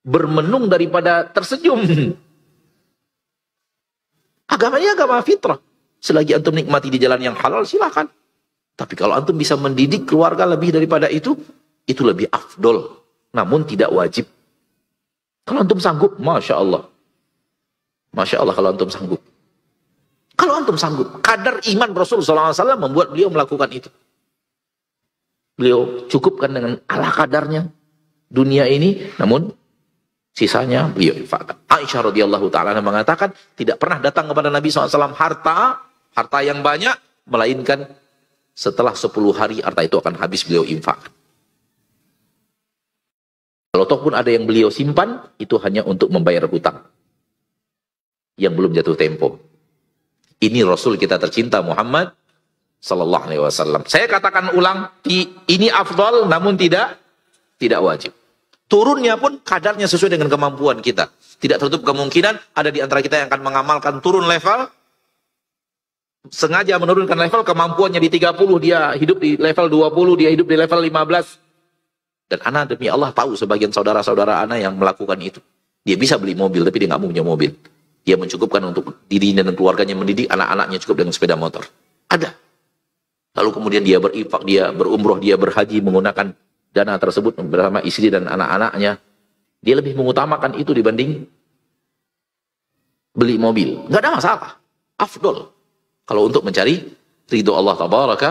bermenung daripada tersenyum. Agamanya agama fitrah. Selagi antum nikmati di jalan yang halal, silakan. Tapi kalau antum bisa mendidik keluarga lebih daripada itu lebih afdol. Namun tidak wajib. Kalau antum sanggup, Masya Allah. Masya Allah kalau antum sanggup. Kalau antum sanggup, kadar iman Rasulullah SAW membuat beliau melakukan itu. Beliau cukupkan dengan ala kadarnya dunia ini, namun Sisanya beliau infakkan. Aisyah radhiyallahu ta'ala mengatakan, tidak pernah datang kepada Nabi SAW harta yang banyak, melainkan setelah 10 hari harta itu akan habis beliau infakkan. Kalau toh pun ada yang beliau simpan, itu hanya untuk membayar hutang yang belum jatuh tempo. Ini Rasul kita tercinta Muhammad sallallahu alaihi wasallam. Saya katakan ulang, ini afdal namun tidak wajib. Turunnya pun kadarnya sesuai dengan kemampuan kita. Tidak tertutup kemungkinan ada di antara kita yang akan mengamalkan turun level, sengaja menurunkan level, kemampuannya di 30, dia hidup di level 20, dia hidup di level 15. Dan ana demi Allah tahu sebagian saudara-saudara ana yang melakukan itu. Dia bisa beli mobil, tapi dia nggak mau punya mobil. Dia mencukupkan untuk dirinya dan keluarganya, mendidik anak-anaknya cukup dengan sepeda motor. Ada. Lalu kemudian dia berinfak, dia berumroh, dia berhaji menggunakan dana tersebut bersama istri dan anak-anaknya. Dia lebih mengutamakan itu dibanding beli mobil. Nggak ada masalah. Afdol. Kalau untuk mencari ridho Allah tabaraka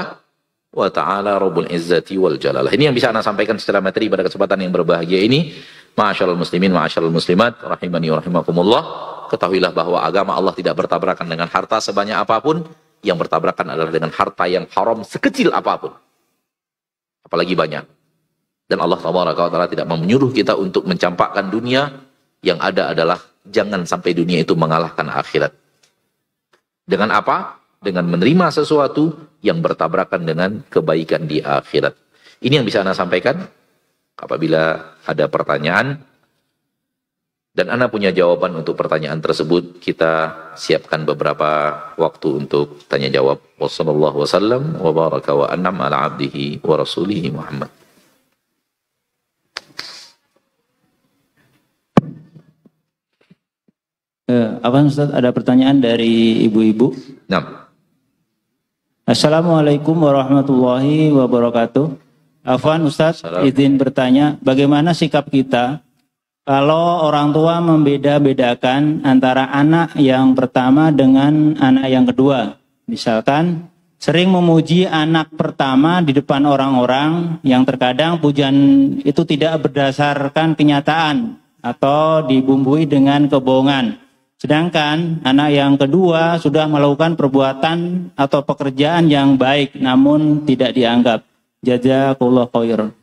wa ta'ala Rabbul Izzati wal Jalalah. Ini yang bisa Anda sampaikan secara materi pada kesempatan yang berbahagia ini. Ma'asyiral muslimin, ma'asyiral muslimat, rahimani wa rahimakumullah. Ketahuilah bahwa agama Allah tidak bertabrakan dengan harta sebanyak apapun. Yang bertabrakan adalah dengan harta yang haram sekecil apapun. Apalagi banyak. Dan Allah Ta'ala tidak menyuruh kita untuk mencampakkan dunia. Yang ada adalah jangan sampai dunia itu mengalahkan akhirat. Dengan apa? Dengan menerima sesuatu yang bertabrakan dengan kebaikan di akhirat. Ini yang bisa Anda sampaikan. Apabila ada pertanyaan dan Anda punya jawaban untuk pertanyaan tersebut, kita siapkan beberapa waktu untuk tanya jawab. Wassallallahu wasallam wa baraka wa an'am ala abdihi wa rasulihi Muhammad. Ustaz, ada pertanyaan dari ibu-ibu. Nah. Assalamualaikum warahmatullahi wabarakatuh. Afwan Ustaz, izin bertanya, bagaimana sikap kita kalau orang tua membeda-bedakan antara anak yang pertama dengan anak yang kedua? Misalkan sering memuji anak pertama di depan orang-orang yang terkadang pujian itu tidak berdasarkan kenyataan atau dibumbui dengan kebohongan. Sedangkan anak yang kedua sudah melakukan perbuatan atau pekerjaan yang baik namun tidak dianggap. Jazakallahu khairan.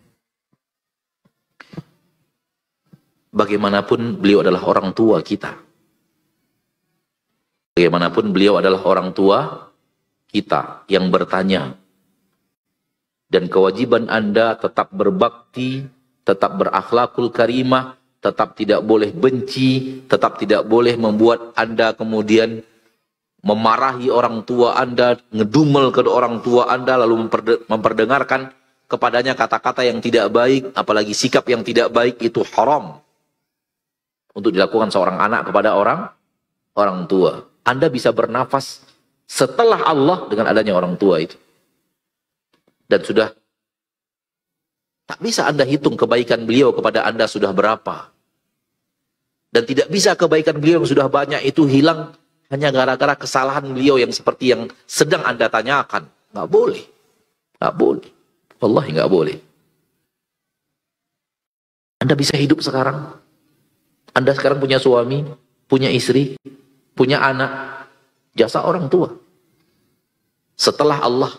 Bagaimanapun beliau adalah orang tua kita. Bagaimanapun beliau adalah orang tua kita yang bertanya. Dan kewajiban Anda tetap berbakti, tetap berakhlakul karimah, tetap tidak boleh benci, tetap tidak boleh membuat Anda kemudian memarahi orang tua Anda, ngedumel ke orang tua Anda, lalu memperdengarkan kepadanya kata-kata yang tidak baik, apalagi sikap yang tidak baik, itu haram untuk dilakukan seorang anak kepada orang tua. Anda bisa bernafas setelah Allah dengan adanya orang tua itu. Dan sudah tak bisa Anda hitung kebaikan beliau kepada Anda sudah berapa. Dan tidak bisa kebaikan beliau yang sudah banyak itu hilang hanya gara-gara kesalahan beliau yang seperti yang sedang Anda tanyakan. Nggak boleh. Nggak boleh. Wallahi nggak boleh. Anda bisa hidup sekarang. Anda sekarang punya suami, punya istri, punya anak. Jasa orang tua. Setelah Allah.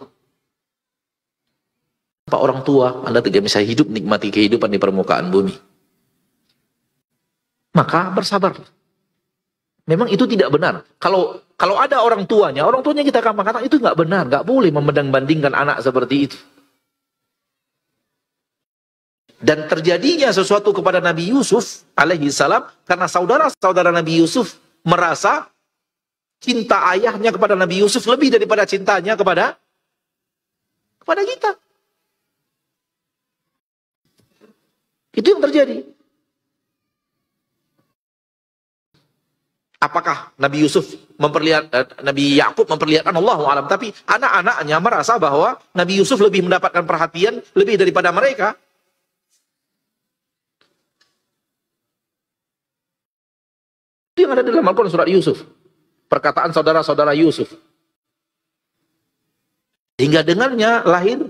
Apa orang tua, Anda tidak bisa hidup nikmati kehidupan di permukaan bumi. Maka bersabar. Memang itu tidak benar. Kalau ada orang tuanya kita akan mengatakan itu nggak benar, nggak boleh membanding-bandingkan anak seperti itu. Dan terjadinya sesuatu kepada Nabi Yusuf alaihi salam karena saudara-saudara Nabi Yusuf merasa cinta ayahnya kepada Nabi Yusuf lebih daripada cintanya kepada kita. Itu yang terjadi. Apakah Nabi Nabi Yakub memperlihatkan Allahu a'lam, tapi anak-anaknya merasa bahwa Nabi Yusuf lebih mendapatkan perhatian lebih daripada mereka. Itu yang ada dalam Al-Quran surat Yusuf. Perkataan saudara-saudara Yusuf. Hingga dengannya lahir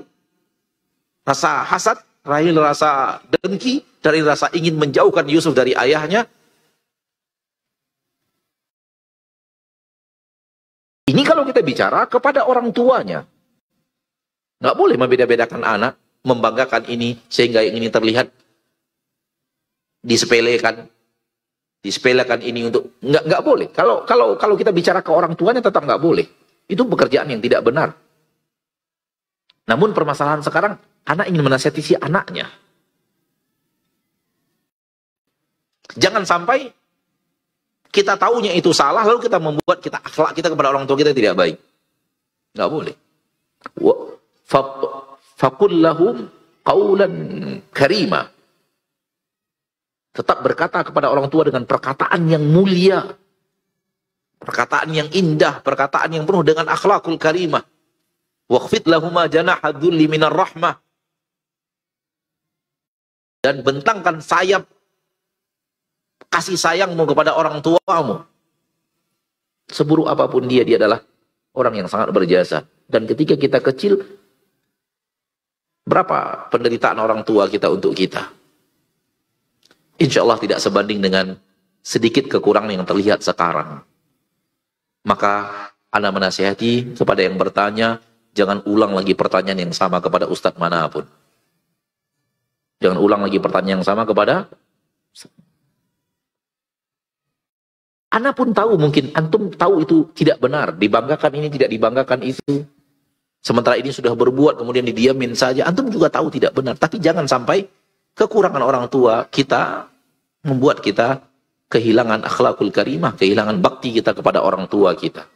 rasa hasad, lahir rasa dengki, dari rasa ingin menjauhkan Yusuf dari ayahnya. Ini kalau kita bicara kepada orang tuanya. Nggak boleh membeda-bedakan anak, membanggakan ini sehingga yang ini terlihat disepelekan ini untuk nggak boleh. Kalau kita bicara ke orang tuanya tetap nggak boleh. Itu pekerjaan yang tidak benar. Namun permasalahan sekarang anak ingin menasihati si anaknya. Jangan sampai kita tahunya itu salah lalu kita membuat kita akhlak kita kepada orang tua kita tidak baik. Nggak boleh. Faqul lahum qawlan karima. Tetap berkata kepada orang tua dengan perkataan yang mulia. Perkataan yang indah, perkataan yang penuh dengan akhlakul karimah. Waqfid lahuma janaha dhulli minar rahmah. Dan bentangkan sayap kasih sayangmu kepada orang tuamu. Seburuk apapun dia adalah orang yang sangat berjasa. Dan ketika kita kecil, berapa penderitaan orang tua kita untuk kita? Insya Allah tidak sebanding dengan sedikit kekurangan yang terlihat sekarang. Maka Ana menasihati kepada yang bertanya, jangan ulang lagi pertanyaan yang sama kepada ustadz manapun. Jangan ulang lagi pertanyaan yang sama kepada Ana pun tahu, mungkin antum tahu itu tidak benar, dibanggakan ini, tidak dibanggakan itu. Sementara ini sudah berbuat kemudian didiamin saja, antum juga tahu tidak benar. Tapi jangan sampai kekurangan orang tua kita membuat kita kehilangan akhlakul karimah, kehilangan bakti kita kepada orang tua kita.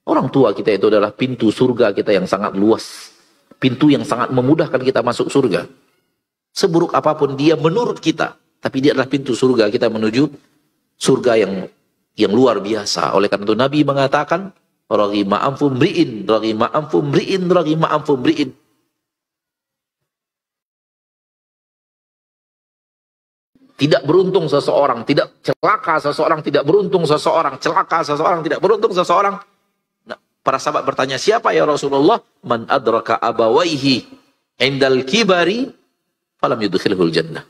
Orang tua kita itu adalah pintu surga kita yang sangat luas. Pintu yang sangat memudahkan kita masuk surga. Seburuk apapun dia menurut kita, tapi dia adalah pintu surga kita menuju surga yang luar biasa. Oleh karena itu Nabi mengatakan, raghima anfu mri'in, raghima anfu mri'in, raghima anfu mri'in. Tidak beruntung seseorang, tidak celaka seseorang, tidak beruntung seseorang, celaka seseorang, tidak beruntung seseorang. Nah, para sahabat bertanya, siapa ya Rasulullah? Man adraka abawaihi indal kibari falam yudkhilhul jannah.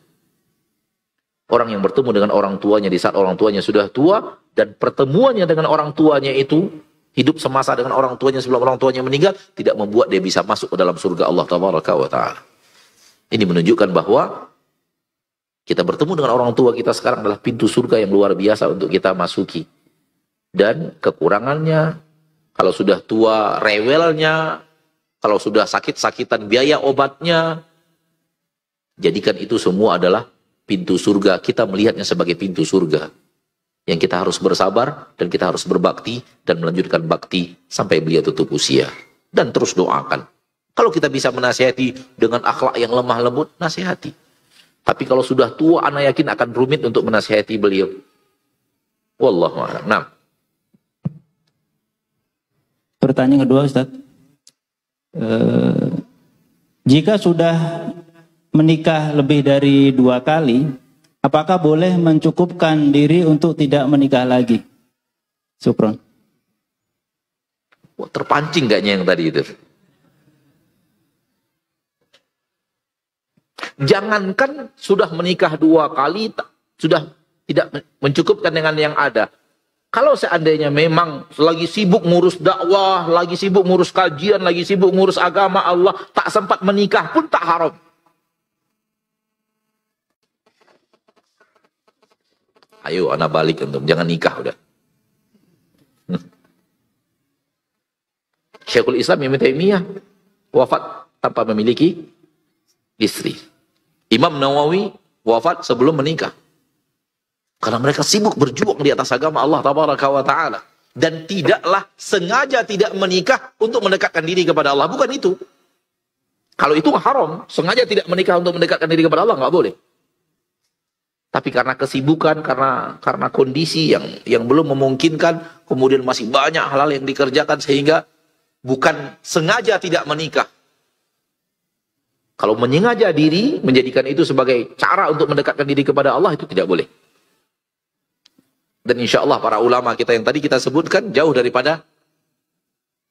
Orang yang bertemu dengan orang tuanya di saat orang tuanya sudah tua, dan pertemuannya dengan orang tuanya itu, hidup semasa dengan orang tuanya sebelum orang tuanya meninggal, tidak membuat dia bisa masuk ke dalam surga Allah Tabaraka wa Ta'ala. Ini menunjukkan bahwa kita bertemu dengan orang tua kita sekarang adalah pintu surga yang luar biasa untuk kita masuki. Dan kekurangannya, kalau sudah tua, rewelnya, kalau sudah sakit-sakitan biaya obatnya, jadikan itu semua adalah pintu surga. Kita melihatnya sebagai pintu surga. Yang kita harus bersabar, dan kita harus berbakti, dan melanjutkan bakti sampai beliau tutup usia. Dan terus doakan. Kalau kita bisa menasihati dengan akhlak yang lemah lembut, nasihati. Tapi kalau sudah tua, ana yakin akan rumit untuk menasihati beliau. Wallahu a'lam. Nah. Pertanyaan kedua, Ustaz. Jika sudah menikah lebih dari 2 kali, apakah boleh mencukupkan diri untuk tidak menikah lagi? Syukron. Wah, terpancing kayaknya yang tadi itu. Jangankan sudah menikah 2 kali, sudah tidak mencukupkan dengan yang ada. Kalau seandainya memang lagi sibuk ngurus dakwah, lagi sibuk ngurus kajian, lagi sibuk ngurus agama Allah, tak sempat menikah pun tak haram. Ayo anak balik untuk jangan nikah udah. Syekhul Islam Ibnu Taimiyah wafat tanpa memiliki istri. Imam Nawawi wafat sebelum menikah. Karena mereka sibuk berjuang di atas agama Allah Tabaraka wa Ta'ala. Dan tidaklah sengaja tidak menikah untuk mendekatkan diri kepada Allah. Bukan itu. Kalau itu haram. Sengaja tidak menikah untuk mendekatkan diri kepada Allah, nggak boleh. Tapi karena kesibukan, karena kondisi yang belum memungkinkan, kemudian masih banyak hal-hal yang dikerjakan sehingga bukan sengaja tidak menikah. Kalau menyengaja diri, menjadikan itu sebagai cara untuk mendekatkan diri kepada Allah, itu tidak boleh. Dan insya Allah para ulama kita yang tadi kita sebutkan, jauh daripada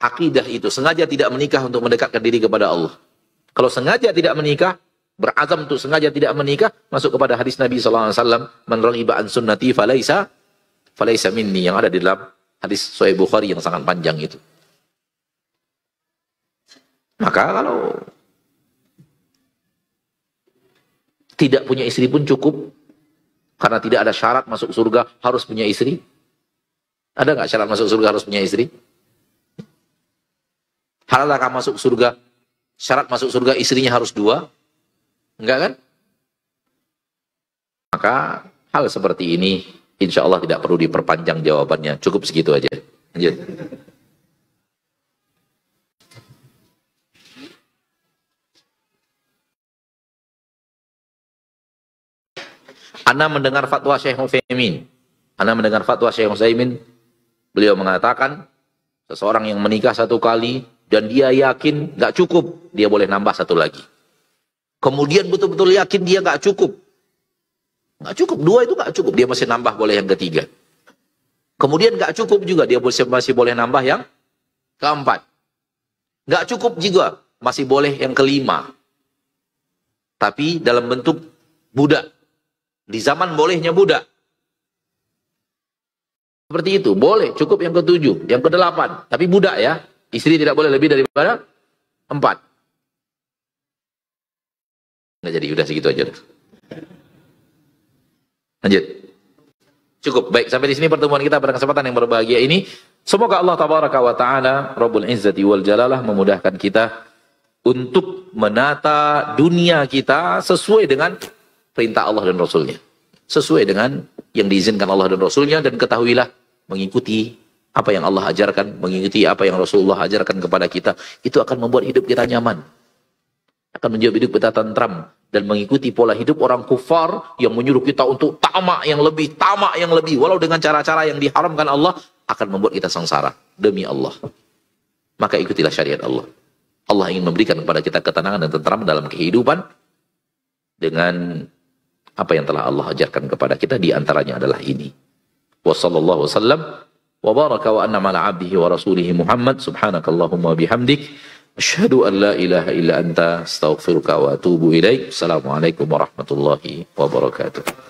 akidah itu. Sengaja tidak menikah untuk mendekatkan diri kepada Allah. Kalau sengaja tidak menikah, berazam untuk sengaja tidak menikah, masuk kepada hadis Nabi SAW, man raghiba an sunnati falaysa minni, yang ada di dalam hadis Sahih Bukhari yang sangat panjang itu. Maka kalau tidak punya istri pun cukup, karena tidak ada syarat masuk surga harus punya istri. Ada nggak syarat masuk surga harus punya istri? Halakkah masuk surga, syarat masuk surga istrinya harus 2? Enggak kan? Maka hal seperti ini insya Allah tidak perlu diperpanjang jawabannya. Cukup segitu aja. Lanjut. Ana mendengar fatwa Syekh Utsaimin. Beliau mengatakan seseorang yang menikah 1 kali dan dia yakin nggak cukup, dia boleh nambah 1 lagi. Kemudian betul-betul yakin dia nggak cukup, 2 itu nggak cukup, dia masih nambah boleh yang ketiga. Kemudian nggak cukup juga, dia masih boleh nambah yang keempat. Nggak cukup juga, masih boleh yang kelima. Tapi dalam bentuk budak. Di zaman bolehnya budak. Seperti itu, boleh, cukup yang ke-7, yang ke-8. Tapi budak ya, istri tidak boleh lebih daripada 4. Nggak jadi, udah segitu aja. Lanjut. Cukup, baik, sampai di sini pertemuan kita pada kesempatan yang berbahagia ini. Semoga Allah Tabaraka wa Ta'ala, Rabbul Izzati wal Jalalah, memudahkan kita untuk menata dunia kita sesuai dengan perintah Allah dan Rasulnya. Sesuai dengan yang diizinkan Allah dan Rasulnya, dan ketahuilah mengikuti apa yang Allah ajarkan, mengikuti apa yang Rasulullah ajarkan kepada kita, itu akan membuat hidup kita nyaman. Akan menjadi hidup kita tentram. Dan mengikuti pola hidup orang kufar yang menyuruh kita untuk tamak yang lebih, walau dengan cara-cara yang diharamkan Allah, akan membuat kita sengsara. Demi Allah. Maka ikutilah syariat Allah. Allah ingin memberikan kepada kita ketenangan dan tentram dalam kehidupan dengan apa yang telah Allah ajarkan kepada kita, di antaranya adalah ini. Wa sallallahu wasallam wa baraka wa anna ala abdihi wa rasulihi Muhammad, subhanakallahumma bihamdik, asyhadu an la ilaha illa anta, astaghfiruka wa atubu ilaik. Assalamualaikum warahmatullahi wabarakatuh.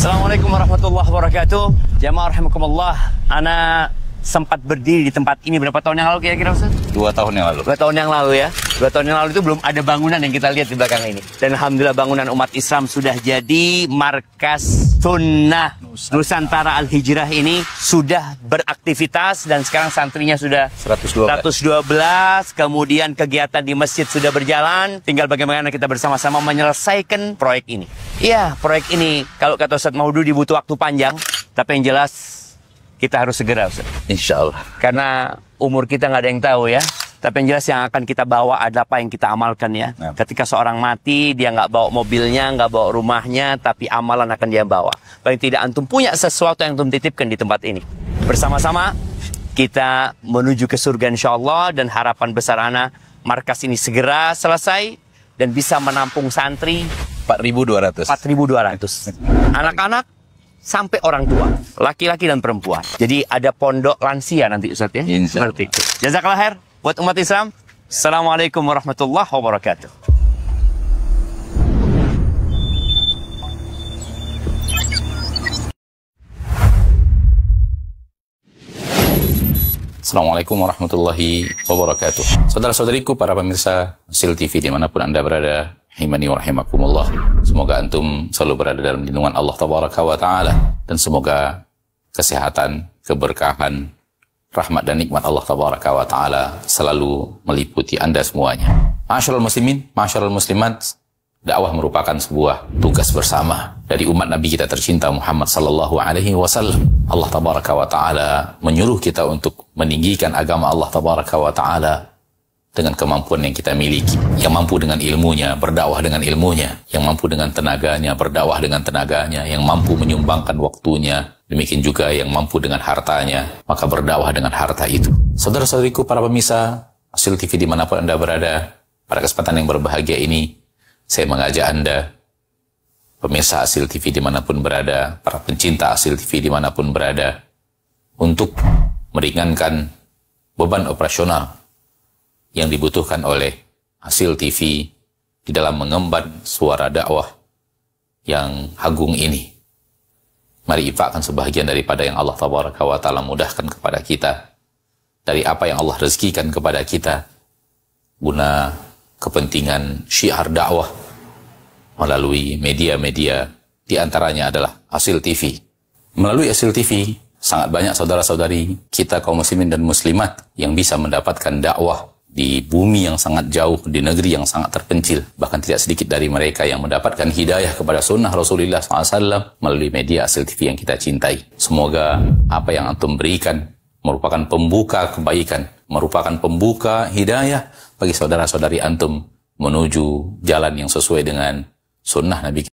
Assalamualaikum warahmatullahi wabarakatuh. Jamaah rahimakumullah. Ana sempat berdiri di tempat ini berapa tahun yang lalu kira-kira, Ustaz? 2 tahun yang lalu. 2 tahun yang lalu ya. 2 tahun yang lalu itu belum ada bangunan yang kita lihat di belakang ini. Dan alhamdulillah bangunan umat Islam sudah jadi. Markas Sunnah Nusantara Al-Hijrah ini sudah beraktivitas dan sekarang santrinya sudah 112. Kemudian kegiatan di masjid sudah berjalan. Tinggal bagaimana kita bersama-sama menyelesaikan proyek ini. Iya, proyek ini kalau kata Ustaz Maududi butuh waktu panjang, tapi yang jelas kita harus segera, Ustaz. Insya Allah. Karena umur kita nggak ada yang tahu ya. Tapi yang jelas yang akan kita bawa adalah apa yang kita amalkan ya. Ya. Ketika seorang mati, dia nggak bawa mobilnya, nggak bawa rumahnya, tapi amalan akan dia bawa. Paling tidak antum punya sesuatu yang antum titipkan di tempat ini. Bersama-sama kita menuju ke surga insya Allah, dan harapan besar ana markas ini segera selesai dan bisa menampung santri 4.200. 4.200. Anak-anak sampai orang tua, laki-laki dan perempuan. Jadi ada pondok lansia nanti, Ustaz ya. Insya Allah. Seperti itu. Jazakallah khair buat umat Islam. Assalamualaikum warahmatullahi wabarakatuh. Assalamualaikum warahmatullahi wabarakatuh. Saudara-saudariku, para pemirsa Sil TV dimanapun Anda berada, rahimani wa rahimakumullah. Semoga antum selalu berada dalam lindungan Allah Tabaraka wa Ta'ala. Dan semoga kesehatan, keberkahan, rahmat dan nikmat Allah Tabaraka wa Ta'ala selalu meliputi Anda semuanya. Ma'asyiral muslimin, ma'asyiral muslimat, dakwah merupakan sebuah tugas bersama dari umat Nabi kita tercinta Muhammad sallallahu alaihi wasallam. Allah Tabaraka wa Ta'ala menyuruh kita untuk meninggikan agama Allah Tabaraka wa Ta'ala dengan kemampuan yang kita miliki. Yang mampu dengan ilmunya, berdakwah dengan ilmunya. Yang mampu dengan tenaganya, berdakwah dengan tenaganya. Yang mampu menyumbangkan waktunya. Demikian juga yang mampu dengan hartanya, maka berdakwah dengan harta itu. Saudara-saudariku, para pemirsa Asil TV dimanapun Anda berada, pada kesempatan yang berbahagia ini, saya mengajak Anda, pemirsa Asil TV dimanapun berada, para pencinta Asil TV dimanapun berada, untuk meringankan beban operasional yang dibutuhkan oleh Asil TV di dalam mengemban suara dakwah yang agung ini. Mari infakkan sebahagian daripada yang Allah Tabaraka wa Ta'ala mudahkan kepada kita, dari apa yang Allah rezekikan kepada kita, guna kepentingan syiar dakwah melalui media-media, di antaranya adalah Asil TV. Melalui Asil TV, sangat banyak saudara-saudari kita kaum muslimin dan muslimat yang bisa mendapatkan dakwah di bumi yang sangat jauh, di negeri yang sangat terpencil. Bahkan tidak sedikit dari mereka yang mendapatkan hidayah kepada sunnah Rasulullah SAW melalui media Asil TV yang kita cintai. Semoga apa yang antum berikan merupakan pembuka kebaikan, merupakan pembuka hidayah bagi saudara-saudari antum menuju jalan yang sesuai dengan sunnah Nabi